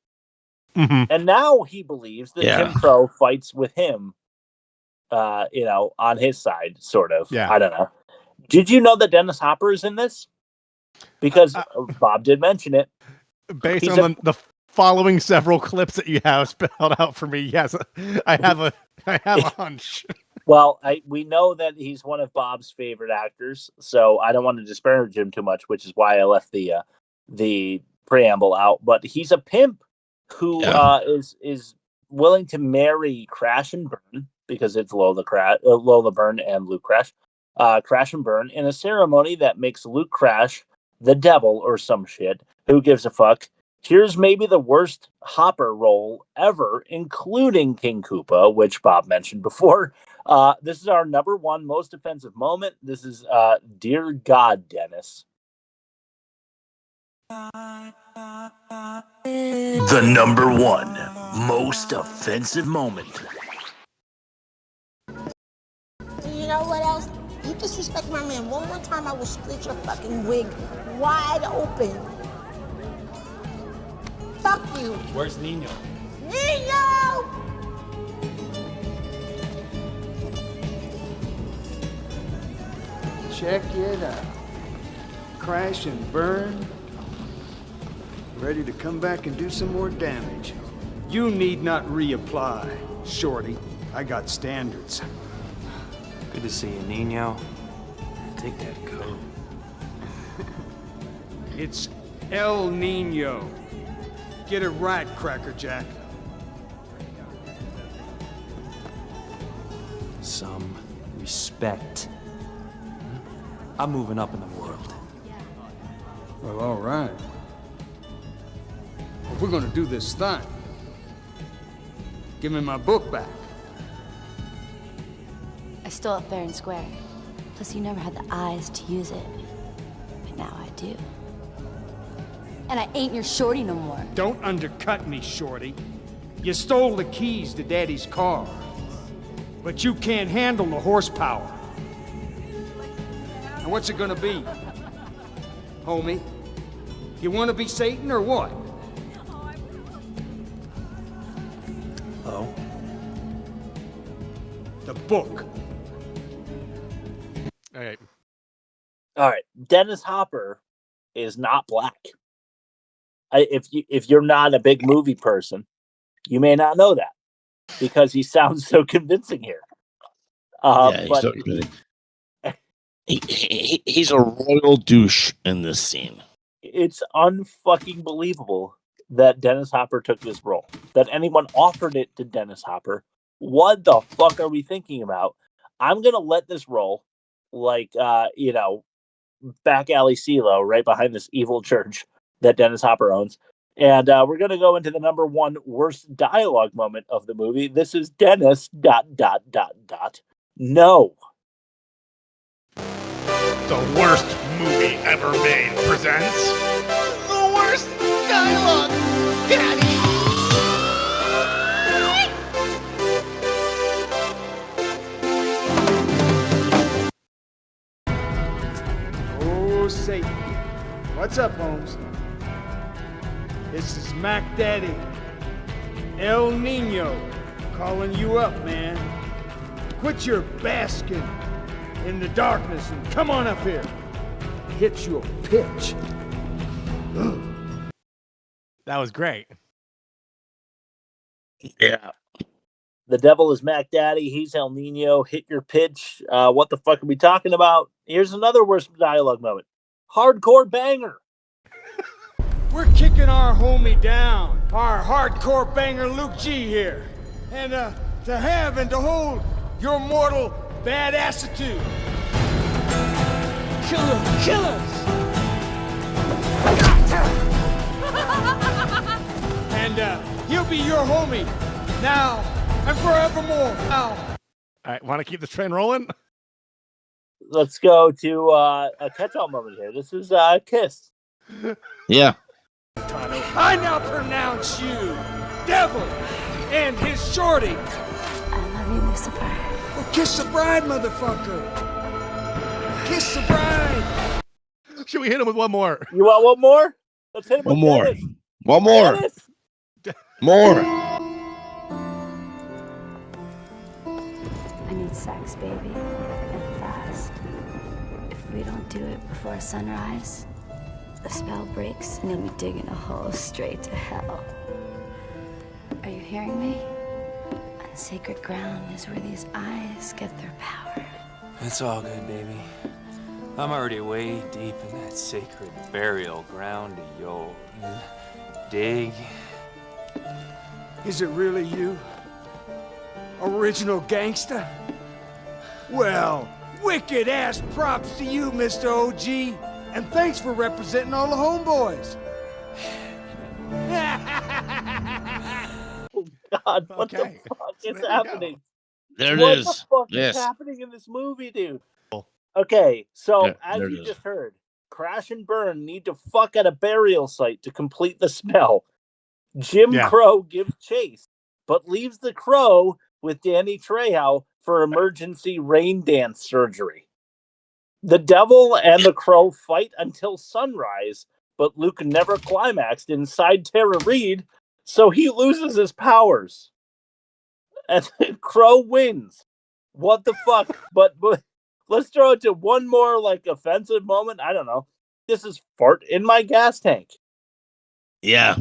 Mm-hmm. And now he believes that Jim Crow fights with him, on his side, sort of. Yeah. I don't know. Did you know that Dennis Hopper is in this? Because Bob did mention it. Based on the following several clips that you have spelled out for me, yes, I have a hunch. Well, we know that he's one of Bob's favorite actors, so I don't want to disparage him too much, which is why I left the preamble out. But he's a pimp who is willing to marry Crash and Burn, because it's Lola Burn and Luke Crash. Crash and Burn in a ceremony that makes Luke Crash the devil or some shit. Who gives a fuck? Here's maybe the worst Hopper role ever, including King Koopa, which Bob mentioned before. This is our number one most offensive moment. This is Dear God, Dennis. The number one most offensive moment. You know what else? You disrespect my man one more time, I will split your fucking wig wide open. Fuck you. Where's Nino? Nino! Check it out. Crash and Burn. Ready to come back and do some more damage. You need not reapply, Shorty. I got standards. Good to see you, Nino. Take that coat. It's El Nino. Get it right, Cracker Jack. Some respect. I'm moving up in the world. Well, all right. If we're gonna do this thing, give me my book back. I stole it fair and square. Plus, you never had the eyes to use it. But now I do. And I ain't your shorty no more. Don't undercut me, Shorty. You stole the keys to Daddy's car. But you can't handle the horsepower. And what's it gonna be? Homie? You wanna be Satan or what? Oh? The book. All right. Dennis Hopper is not black. If you're not a big movie person, you may not know that because he sounds so convincing here. He's so convincing. He's a royal douche in this scene. It's unfucking believable that Dennis Hopper took this role. That anyone offered it to Dennis Hopper. What the fuck are we thinking about? I'm gonna let this roll like back alley CeeLo right behind this evil church that Dennis Hopper owns. And we're going to go into the number one worst dialogue moment of the movie. This is Dennis ... No. The worst movie ever made presents the worst dialogue, Daddy. Oh, Satan. What's up, Holmes? This is Mac Daddy. El Nino calling you up, man. Quit your basking in the darkness and come on up here. Hit you a pitch. That was great. Yeah. The devil is Mac Daddy. He's El Nino. Hit your pitch. What the fuck are we talking about? Here's another worst dialogue moment. Hardcore banger. We're kicking our homie down. Our hardcore banger Luke G here. And to have and to hold your mortal bad attitude. Kill us. And he'll be your homie now and forevermore. Now. All right, want to keep the train rolling? Let's go to a catch-all moment here. This is Kiss. Yeah. I now pronounce you devil and his shorty. I love you, Lucifer. Well, kiss the bride, motherfucker. Kiss the bride. Should we hit him with one more? You want one more? Let's hit him One with more. Dennis. One more. Dennis. More. I need sex, baby, and fast. If we don't do it before sunrise, the spell breaks and you'll be digging a hole straight to hell. Are you hearing me? Unsacred ground is where these eyes get their power. It's all good, baby. I'm already way deep in that sacred burial ground of yours. Dig. Is it really you? Original gangster? Well, wicked ass props to you, Mr. OG. And thanks for representing all the homeboys. Oh, God, what the Okay. fuck is happening? There it What is. the fuck Yes. is happening in this movie, dude? Okay, so There- as there it you is. just heard, Crash and Burn need to fuck at a burial site to complete the spell. Jim Yeah. Crow gives chase, but leaves the crow with Danny Trejo for emergency rain dance surgery. The devil and the crow fight until sunrise, but Luke never climaxed inside Tara Reid, so he loses his powers. And then Crow wins. What the fuck? But let's throw it to one more like offensive moment. I don't know. This is fart in my gas tank. Yeah.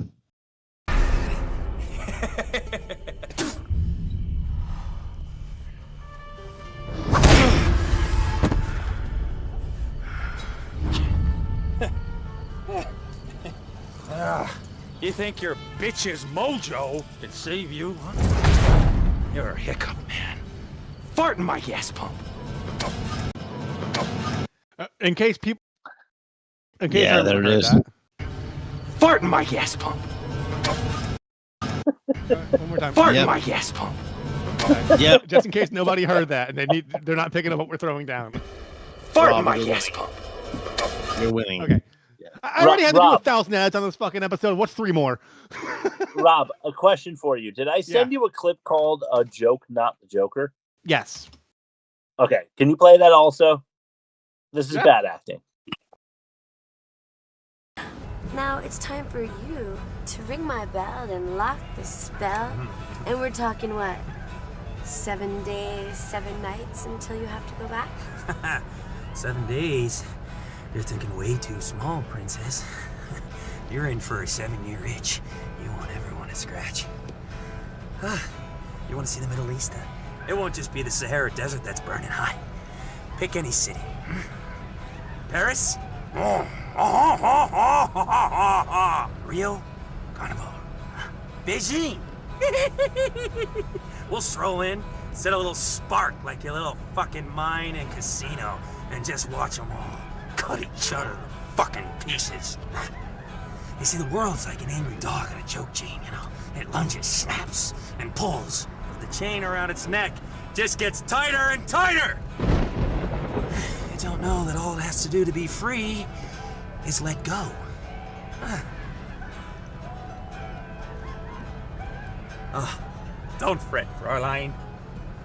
You think your bitch's mojo can save you, huh? You're a hiccup, man. Fart in my gas pump. In case people. In case Yeah, everyone there it heard is. that. Fart in my gas pump. One more time. Fart Yep. in my gas pump. Yep. Just in case nobody heard that and they're not picking up what we're throwing down. Fart Rob, in my you're gas winning. pump. You're winning. Okay. I already had to do Rob. 1,000 ads on this fucking episode. What's 3 more? Rob, a question for you. Did I send you a clip called A Joke Not the Joker? Yes. Okay. Can you play that also? This is Yeah. bad acting. Now it's time for you to ring my bell and lock the spell. And we're talking what? 7 days, 7 nights until you have to go back? 7 days? You're thinking way too small, princess. You're in for a 7-year itch. You want everyone to scratch. You want to see the Middle East? It won't just be the Sahara Desert that's burning hot. Pick any city. Paris? Rio? Carnival. Beijing? We'll stroll in, set a little spark like your little fucking mine and casino, and just watch them all cut each other to fucking pieces. You see, the world's like an angry dog on a choke chain, you know? It lunges, snaps, and pulls. But the chain around its neck just gets tighter and tighter. You don't know that all it has to do to be free is let go. Don't fret, Fräulein.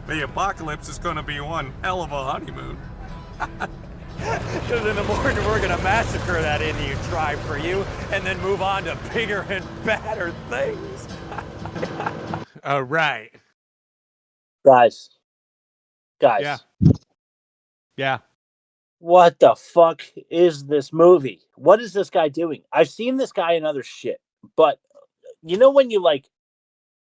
The apocalypse is gonna be one hell of a honeymoon. Because in the morning we're gonna massacre that Indian tribe for you, and then move on to bigger and badder things. All right. Guys. Yeah. Yeah. What the fuck is this movie? What is this guy doing? I've seen this guy in other shit, but you know when you like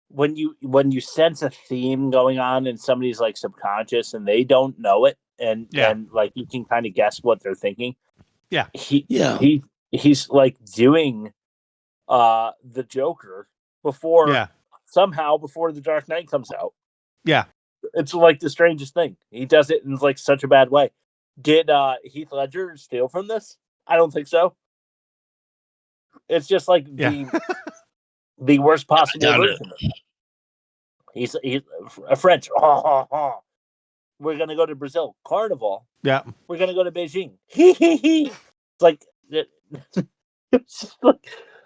when you sense a theme going on in somebody's like subconscious and they don't know it, and like you can kind of guess what they're thinking. Yeah. He's like doing the Joker before the Dark Knight comes out. Yeah. It's like the strangest thing. He does it in like such a bad way. Did Heath Ledger steal from this? I don't think so. It's just like the worst possible version. He's a French. We're gonna go to Brazil. Carnival. Yeah. We're gonna go to Beijing. It's like,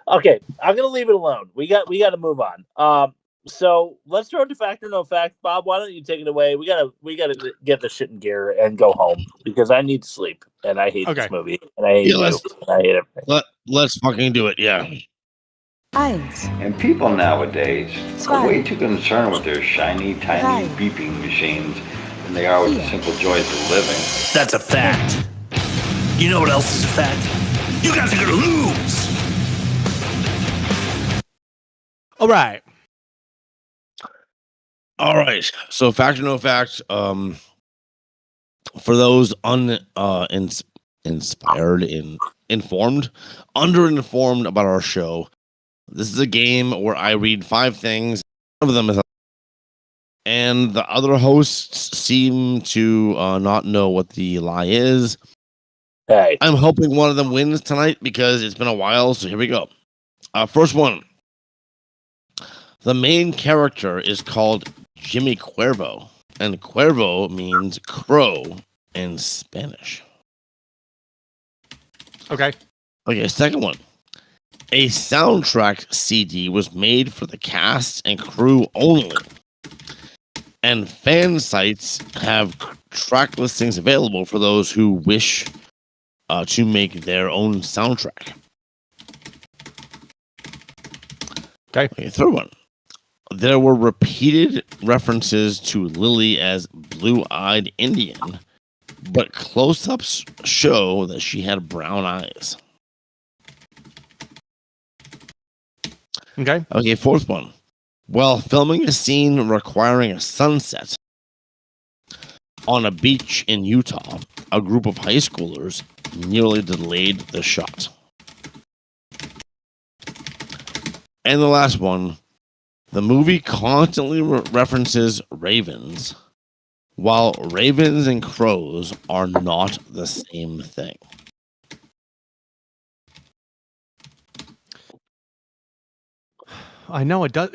okay. I'm gonna leave it alone. We got to move on. So let's throw it to fact or no fact. Bob, why don't you take it away? We gotta get the shit in gear and go home because I need to sleep and I hate this movie and I hate you and I hate everything. Let's fucking do it. Yeah. And people nowadays are way too concerned with their shiny, tiny beeping machines than they are with the simple joys of living. That's a fact. You know what else is a fact? You guys are gonna lose. All right. So fact or no fact, for those underinformed about our show, this is a game where I read 5 things. One of them is, and the other hosts seem to not know what the lie is. Hey. I'm hoping one of them wins tonight because it's been a while. So here we go. First one. The main character is called Jimmy Cuervo, and Cuervo means crow in Spanish. Okay. Second one. A soundtrack CD was made for the cast and crew only, and fan sites have track listings available for those who wish to make their own soundtrack. Okay. Third one. There were repeated references to Lily as blue-eyed Indian, but close-ups show that she had brown eyes. Okay, fourth one. While filming a scene requiring a sunset on a beach in Utah, a group of high schoolers nearly delayed the shot. And the last one. The movie constantly references ravens, while ravens and crows are not the same thing. I know it does.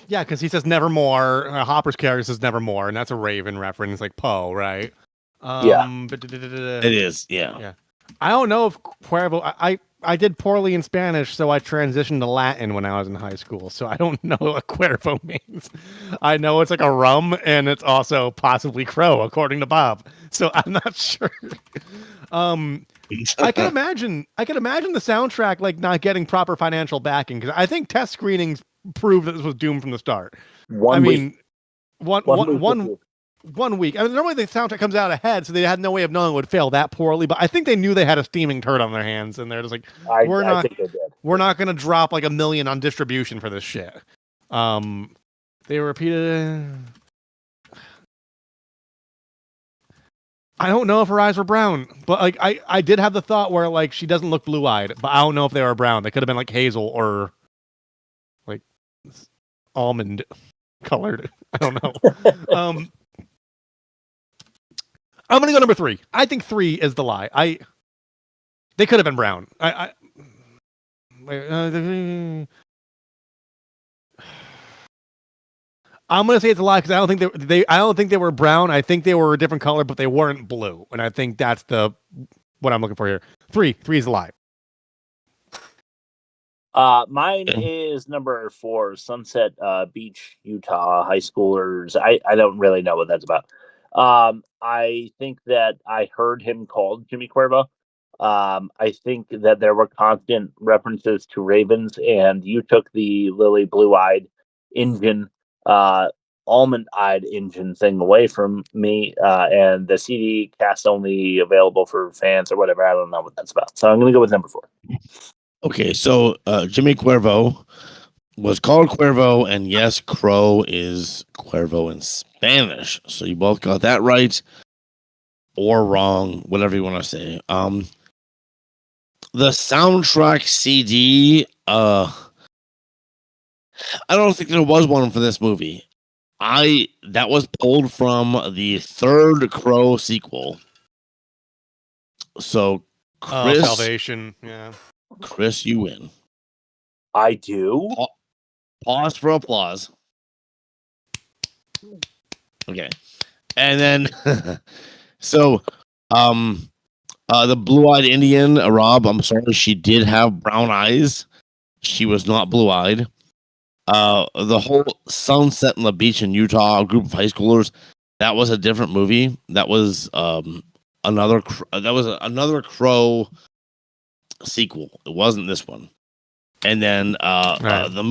Yeah, because he says nevermore. Hopper's character says nevermore, and that's a Raven reference, like Poe, right? It is. Yeah. I don't know if Cuervo. I did poorly in Spanish, so I transitioned to Latin when I was in high school. So I don't know what Cuervo means. I know it's like a rum, and it's also possibly crow, according to Bob. So I'm not sure. I can imagine the soundtrack like not getting proper financial backing because I think test screenings proved that this was doomed from the start. One week. I mean, normally the soundtrack comes out ahead, so they had no way of knowing it would fail that poorly. But I think they knew they had a steaming turd on their hands, and they're just like, we're not going to drop like $1 million on distribution for this shit. They repeated. I don't know if her eyes were brown, but like I did have the thought where like she doesn't look blue-eyed, but I don't know if they were brown. They could have been like hazel or like almond colored. I don't know. I'm gonna go number 3. I think 3 is the lie. They could have been brown. I'm gonna say it's a lie because I don't think they were brown. I think they were a different color, but they weren't blue. And I think that's what I'm looking for here. 3 is a lie. Mine is number 4, Sunset Beach, Utah high schoolers. I don't really know what that's about. I think that I heard him called Jimmy Cuervo. I think that there were constant references to ravens, and you took the Lily blue-eyed Indian, almond-eyed Indian thing away from me, and the CD cast only available for fans or whatever. I don't know what that's about. So I'm going to go with number 4. Okay, so Jimmy Cuervo was called Cuervo, and yes, crow is Cuervo in Spanish. So you both got that right or wrong, whatever you want to say. The soundtrack CD, I don't think there was one for this movie. That was pulled from the third Crow sequel. So Chris, Salvation, yeah. Chris, you win. I do. Pause for applause. Okay, and then so the blue-eyed Indian, Rob. I'm sorry, she did have brown eyes. She was not blue-eyed. The whole Sunset on the Beach in Utah, a group of high schoolers, that was a different movie. That was another Crow sequel. It wasn't this one. And then the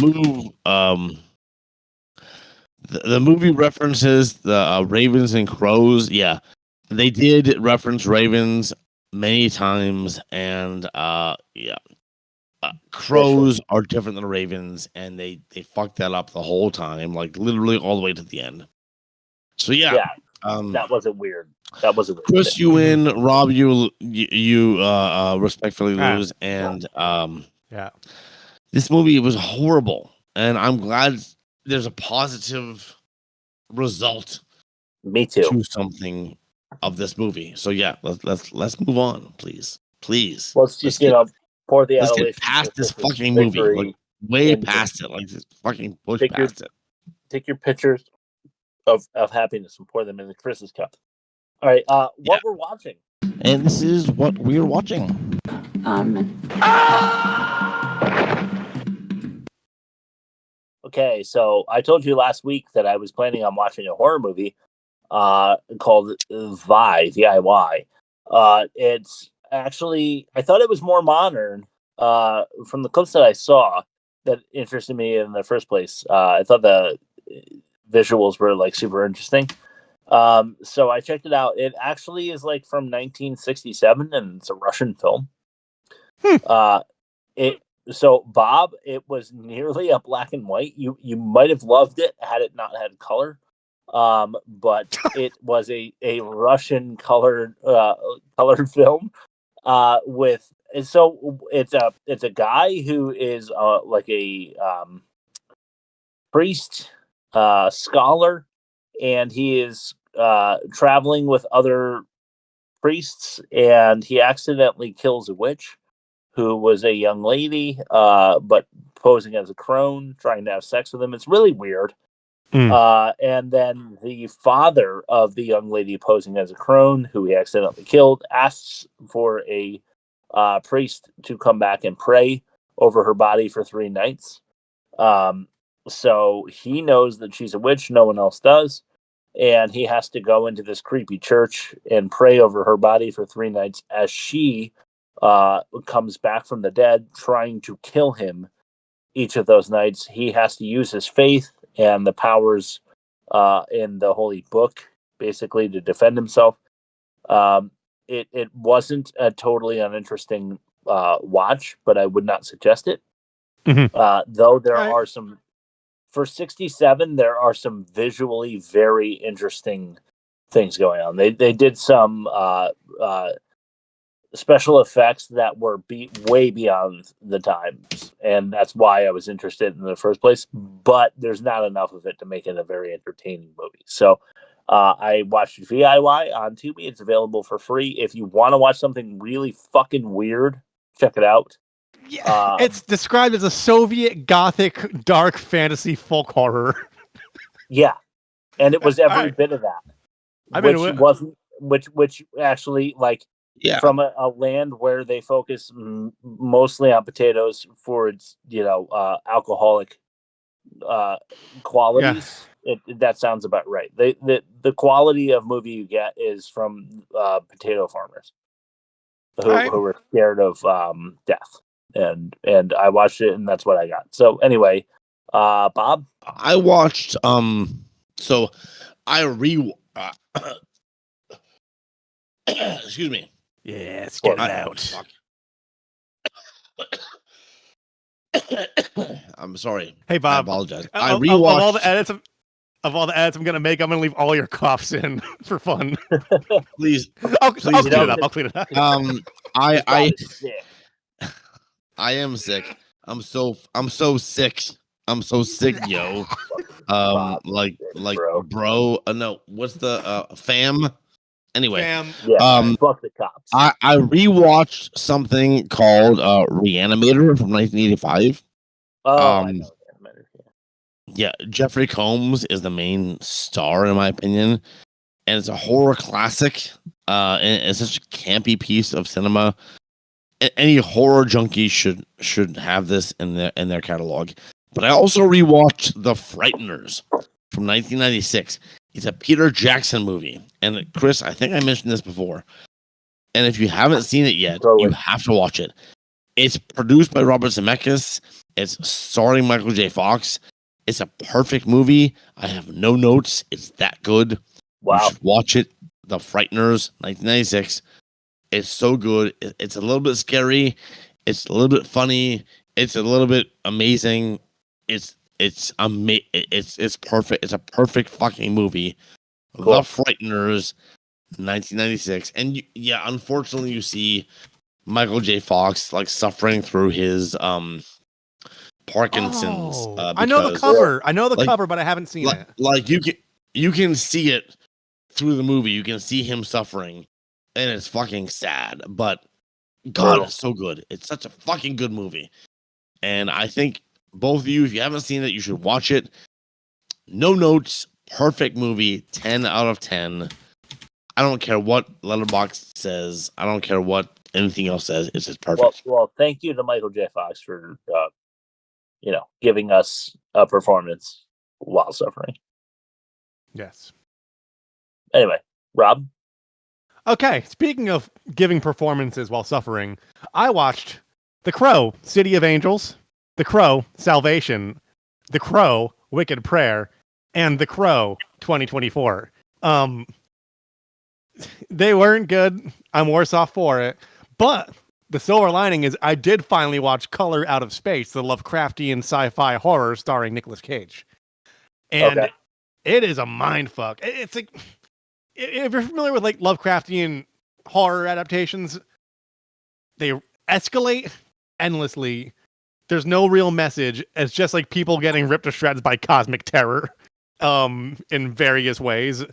movie references the Ravens and Crows. Yeah, they did reference Ravens many times, and crows are different than ravens, and they fucked that up the whole time, like literally all the way to the end. So that wasn't weird. That wasn't weird. Chris, you win. Rob, you respectfully lose, and this movie was horrible, and I'm glad there's a positive result. Me too. To something of this movie. So yeah, let's move on, please. Let's just pour the let's adulation. Get past this fucking movie, like way past it, like just fucking push past it. Take your pictures of happiness and pour them into Chris's cup. All right, what we're watching, and this is what we're watching. Okay, so I told you last week that I was planning on watching a horror movie called VIY. It's actually, I thought it was more modern from the clips that I saw that interested me in the first place. I thought the visuals were like super interesting. So I checked it out. It actually is like from 1967 and it's a Russian film. So Bob, it was nearly a black and white. You might have loved it had it not had color. But it was a Russian colored film it's a guy who is like a priest scholar, and he is traveling with other priests, and he accidentally kills a witch who was a young lady but posing as a crone trying to have sex with him. It's really weird. And then the father of the young lady posing as a crone, who he accidentally killed, asks for a priest to come back and pray over her body for 3 nights. So he knows that she's a witch. No one else does. And he has to go into this creepy church and pray over her body for 3 nights as she comes back from the dead, trying to kill him each of those nights. He has to use his faith and the powers in the holy book basically to defend himself. It wasn't a totally uninteresting watch, but I would not suggest it. Though there are some, for 67, there are some visually very interesting things going on. They did some special effects that were way beyond the times, and that's why I was interested in the first place. But there's not enough of it to make it a very entertaining movie. So I watched VIY on Tubi. It's available for free. If you want to watch something really fucking weird, check it out. Yeah, it's described as a Soviet Gothic dark fantasy folk horror. Yeah, and it was every bit of that. Which actually, like, from a land where they focus mostly on potatoes for its alcoholic qualities. That sounds about right. The quality of movie you get is from potato farmers who are scared of death, and I watched it, and that's what I got. So anyway, Bob, I watched excuse me. Yeah, it's getting out. I'm sorry. Hey, Bob. I apologize. Of, I of rewatched all the edits of all the edits I'm gonna make, I'm gonna leave all your coughs in for fun. Please, I'll please clean it up. I'll clean it up. I sick. I am sick. I'm so sick. I'm so sick, yo. Like bro. No, what's the fam? Anyway, Yeah, fuck the cops. I rewatched something called Reanimator from 1985. I know Reanimator. Yeah, Jeffrey Combs is the main star in my opinion, and it's a horror classic. And it's such a campy piece of cinema. Any horror junkie should have this in their catalog. But I also rewatched The Frighteners from 1996. It's a Peter Jackson movie. And Chris, I think I mentioned this before. And if you haven't seen it yet, you have to watch it. It's produced by Robert Zemeckis. It's starring Michael J. Fox. It's a perfect movie. I have no notes. It's that good. Wow. You should watch it. The Frighteners, 1996. It's so good. It's a little bit scary. It's a little bit funny. It's a little bit amazing. It's perfect. It's a perfect fucking movie. Cool. The Frighteners, 1996. And unfortunately, you see Michael J. Fox like suffering through his Parkinson's. I know the cover. I know the cover, but I haven't seen it. Like you can see it through the movie. You can see him suffering, and it's fucking sad. But God, it's so good. It's such a fucking good movie, and I think both of you, if you haven't seen it, you should watch it. No notes, perfect movie, 10 out of 10. I don't care what Letterboxd says. I don't care what anything else says. It's just perfect. Well, thank you to Michael J. Fox for giving us a performance while suffering. Yes. Anyway, Rob. Okay, speaking of giving performances while suffering, I watched The Crow, City of Angels, The Crow, Salvation, The Crow, Wicked Prayer, and The Crow, 2024. They weren't good. I'm worse off for it. But the silver lining is I did finally watch Color Out of Space, the Lovecraftian sci-fi horror starring Nicolas Cage. And it is a mindfuck. It's like, if you're familiar with like Lovecraftian horror adaptations, they escalate endlessly. There's no real message. It's just like people getting ripped to shreds by cosmic terror in various ways.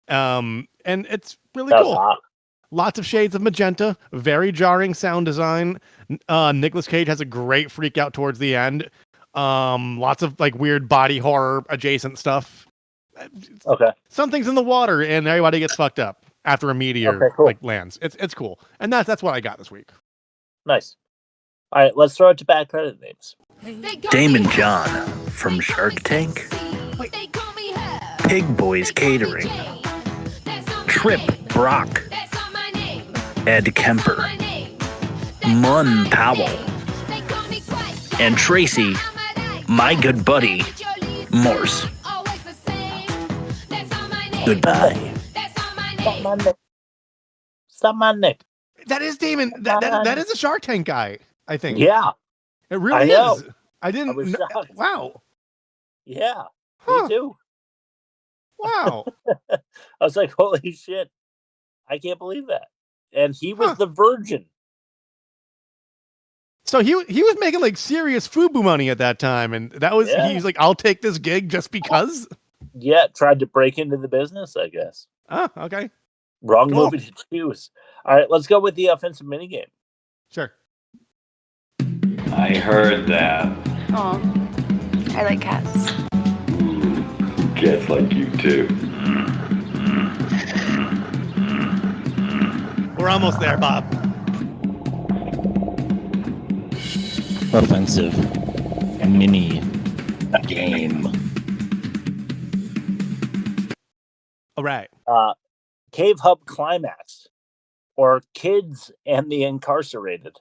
And it's really cool. Hot. Lots of shades of magenta, very jarring sound design. Nicolas Cage has a great freak out towards the end. Lots of like weird body horror adjacent stuff. Okay. Something's in the water and everybody gets fucked up after a meteor like lands. It's cool. And that's what I got this week. Nice. All right, let's throw it to bad credit names. Damon John from Shark Tank. Pig Boys Catering. Trip Brock. Ed Kemper. Mun Powell. And Tracy, my good buddy, Morse. Goodbye. Stop my neck. That is Damon. That is a Shark Tank guy, I think. Yeah. It really is. I didn't was know. shocked. Wow. Yeah. Huh. Me too. Wow. I was like, holy shit. I can't believe that. And he was the virgin. So he was making like serious FUBU money at that time, and that was he's like, I'll take this gig just because. Yeah, tried to break into the business, I guess. Oh, okay. Wrong movie to choose. All right, let's go with the offensive minigame. Sure. I heard that. Aw, I like cats. Cats like you too. We're almost there, Bob. Offensive mini game. All right. Cave Hub Climax, or Kids and the Incarcerated.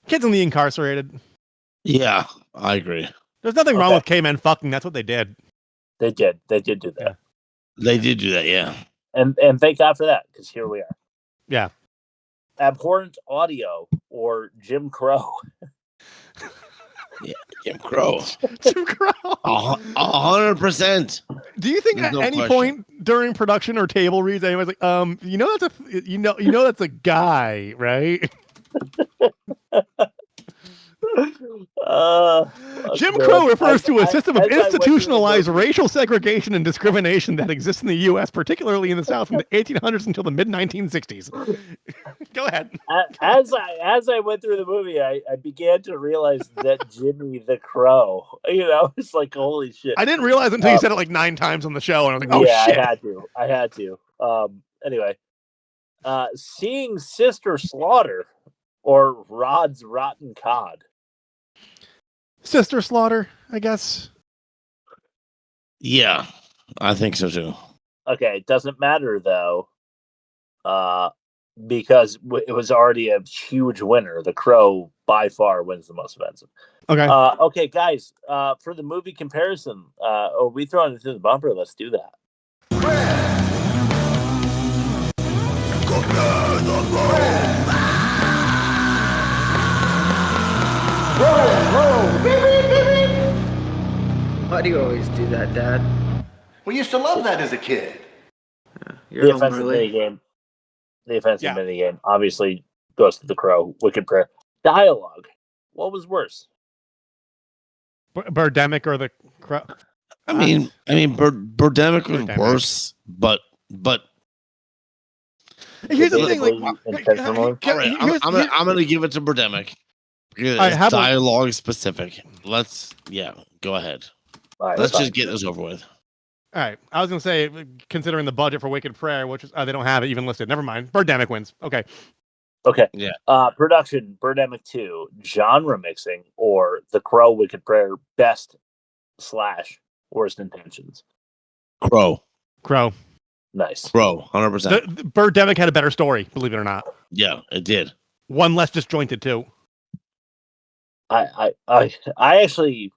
Kids and the Incarcerated. Yeah, I agree. There's nothing wrong with K-Men fucking. That's what they did. They did do that. Yeah. They did do that, yeah. And thank God for that, because here we are. Yeah. Abhorrent Audio, or Jim Crow. Yeah, Jim Crow. Jim Crow. 100%. Do you think at any point during production or table reads, anyone's like, that's a guy, right? Jim Crow refers to a system of institutionalized racial segregation and discrimination that exists in the U.S., particularly in the South, from the 1800s until the mid-1960s. Go ahead. As I went through the movie, I began to realize that Jimmy the Crow, it's like, holy shit. I didn't realize until you said it like 9 times on the show, and I was like, oh, shit. I had to. Anyway, seeing Sister Slaughter or Rod's Rotten Cod. Sister Slaughter, I guess. Yeah, I think so too. Okay, it doesn't matter though, because it was already a huge winner. The Crow by far wins the most offensive. Okay. Okay, guys. For the movie comparison, are we throwing it through the bumper? Let's do that. Why do you always do that, Dad? We used to love that as a kid. The offensive minigame. The offensive minigame obviously goes to the Crow. Wicked Prayer. Dialogue. What was worse? Birdemic or the Crow? I mean, Birdemic was worse, but. Here's the thing, I'm gonna give it to Birdemic. It's dialogue specific. Go ahead. Right, let's just get this over with. All right. I was going to say, considering the budget for Wicked Prayer, which is, they don't have it even listed. Never mind. Birdemic wins. Okay. Yeah. Production, Birdemic 2, genre mixing, or The Crow, Wicked Prayer, best / worst intentions. Crow. Nice. Crow, 100%. The Birdemic had a better story, believe it or not. Yeah, it did. One less disjointed too. I actually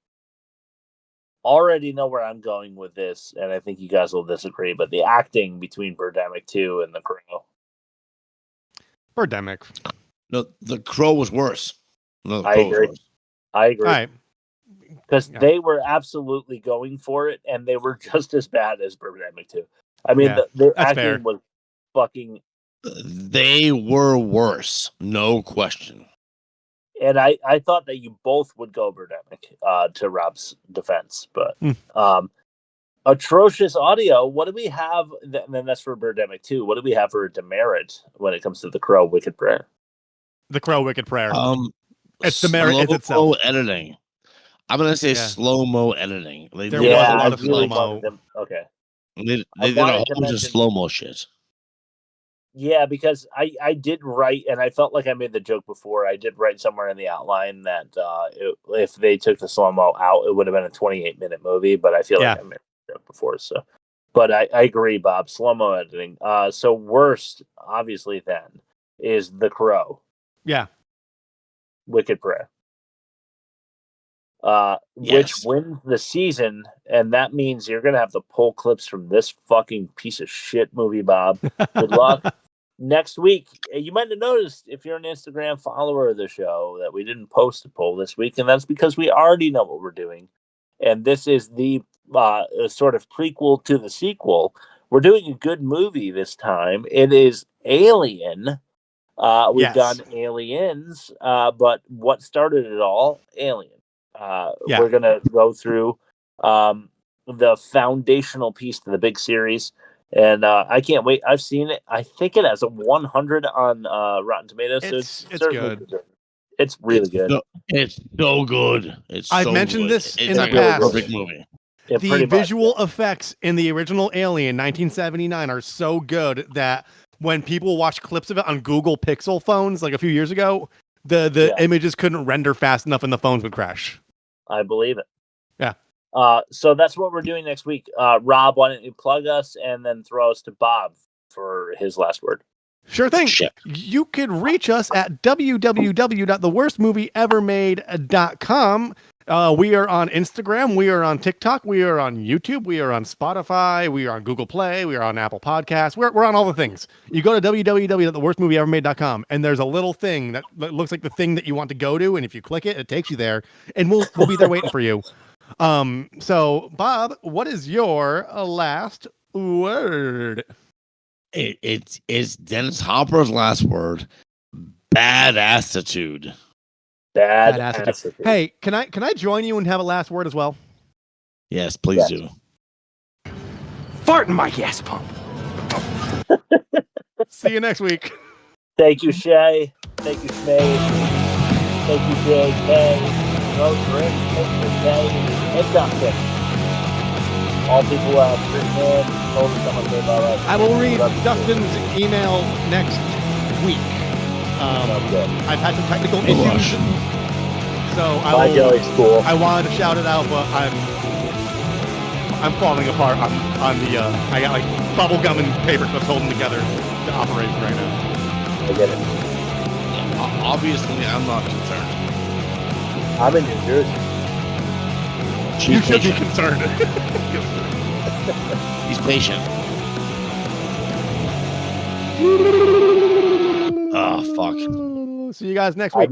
already know where I'm going with this, and I think you guys will disagree, but the acting between Birdemic 2 and The Crow. Birdemic. No, The Crow was worse. No, I agree. All right. Because they were absolutely going for it, and they were just as bad as Birdemic 2. I mean, the acting was fucking... They were worse, no question. And I thought that you both would go Birdemic, to Rob's defense, but atrocious audio. What do we have? And then that's for Birdemic 2. What do we have for a demerit when it comes to The Crow, Wicked Prayer? The Crow, Wicked Prayer. It's demerit itself. Editing. I'm gonna say slow-mo editing. There was a lot of slow-mo. Okay. They did a whole bunch of slow-mo shit. Yeah, because I did write, and I felt like I made the joke before. I did write somewhere in the outline that if they took the slow-mo out, it would have been a 28-minute movie, but I feel like I made the joke before. So, but I agree, Bob. Slow-mo editing. So worst, obviously, then, is The Crow. Yeah. Wicked Prayer. Which wins the season, and that means you're going to have to pull clips from this fucking piece of shit movie, Bob. Good luck. Next week, you might have noticed, if you're an Instagram follower of the show, that we didn't post a poll this week, and that's because we already know what we're doing. And this is the sort of prequel to the sequel. We're doing a good movie this time. It is Alien. We've done Aliens, but what started it all? Alien. We're going to go through the foundational piece to the big series. And I can't wait. I've seen it. I think it has a 100 on Rotten Tomatoes. It's good. It's really good. It's so good. I've mentioned this in the past. Perfect movie. The visual effects in the original Alien 1979 are so good that when people watch clips of it on Google Pixel phones like a few years ago, the images couldn't render fast enough and the phones would crash. I believe it. Yeah. So that's what we're doing next week. Rob, why don't you plug us and then throw us to Bob for his last word? Sure thing. You could reach us at www.theworstmovieevermade.com. We are on Instagram. We are on TikTok. We are on YouTube. We are on Spotify. We are on Google Play. We are on Apple Podcasts. We're on all the things. You go to www.theworstmovieevermade.com, and there's a little thing that looks like the thing that you want to go to, and if you click it, it takes you there, and we'll be there waiting for you. So, Bob, what is your last word? It's Dennis Hopper's last word. Badassitude. Badassitude. Hey, can I join you and have a last word as well? Yes, please do. Fart in my gas pump. See you next week. Thank you, Shay. Thank you, Schmade. Thank you, J.K. Rose Rick. Thank you, Shay. And Dustin. All people who have written in, told us how much they love us. I will read Dustin's email next week. I've had some technical issues, so I wanted to shout it out, but I'm falling apart on the. I got like bubble gum and paper clips holding together the operation right now. I get it. Obviously, I'm not concerned. I'm in New Jersey. You should be concerned. He's patient. Oh, fuck. See you guys next week.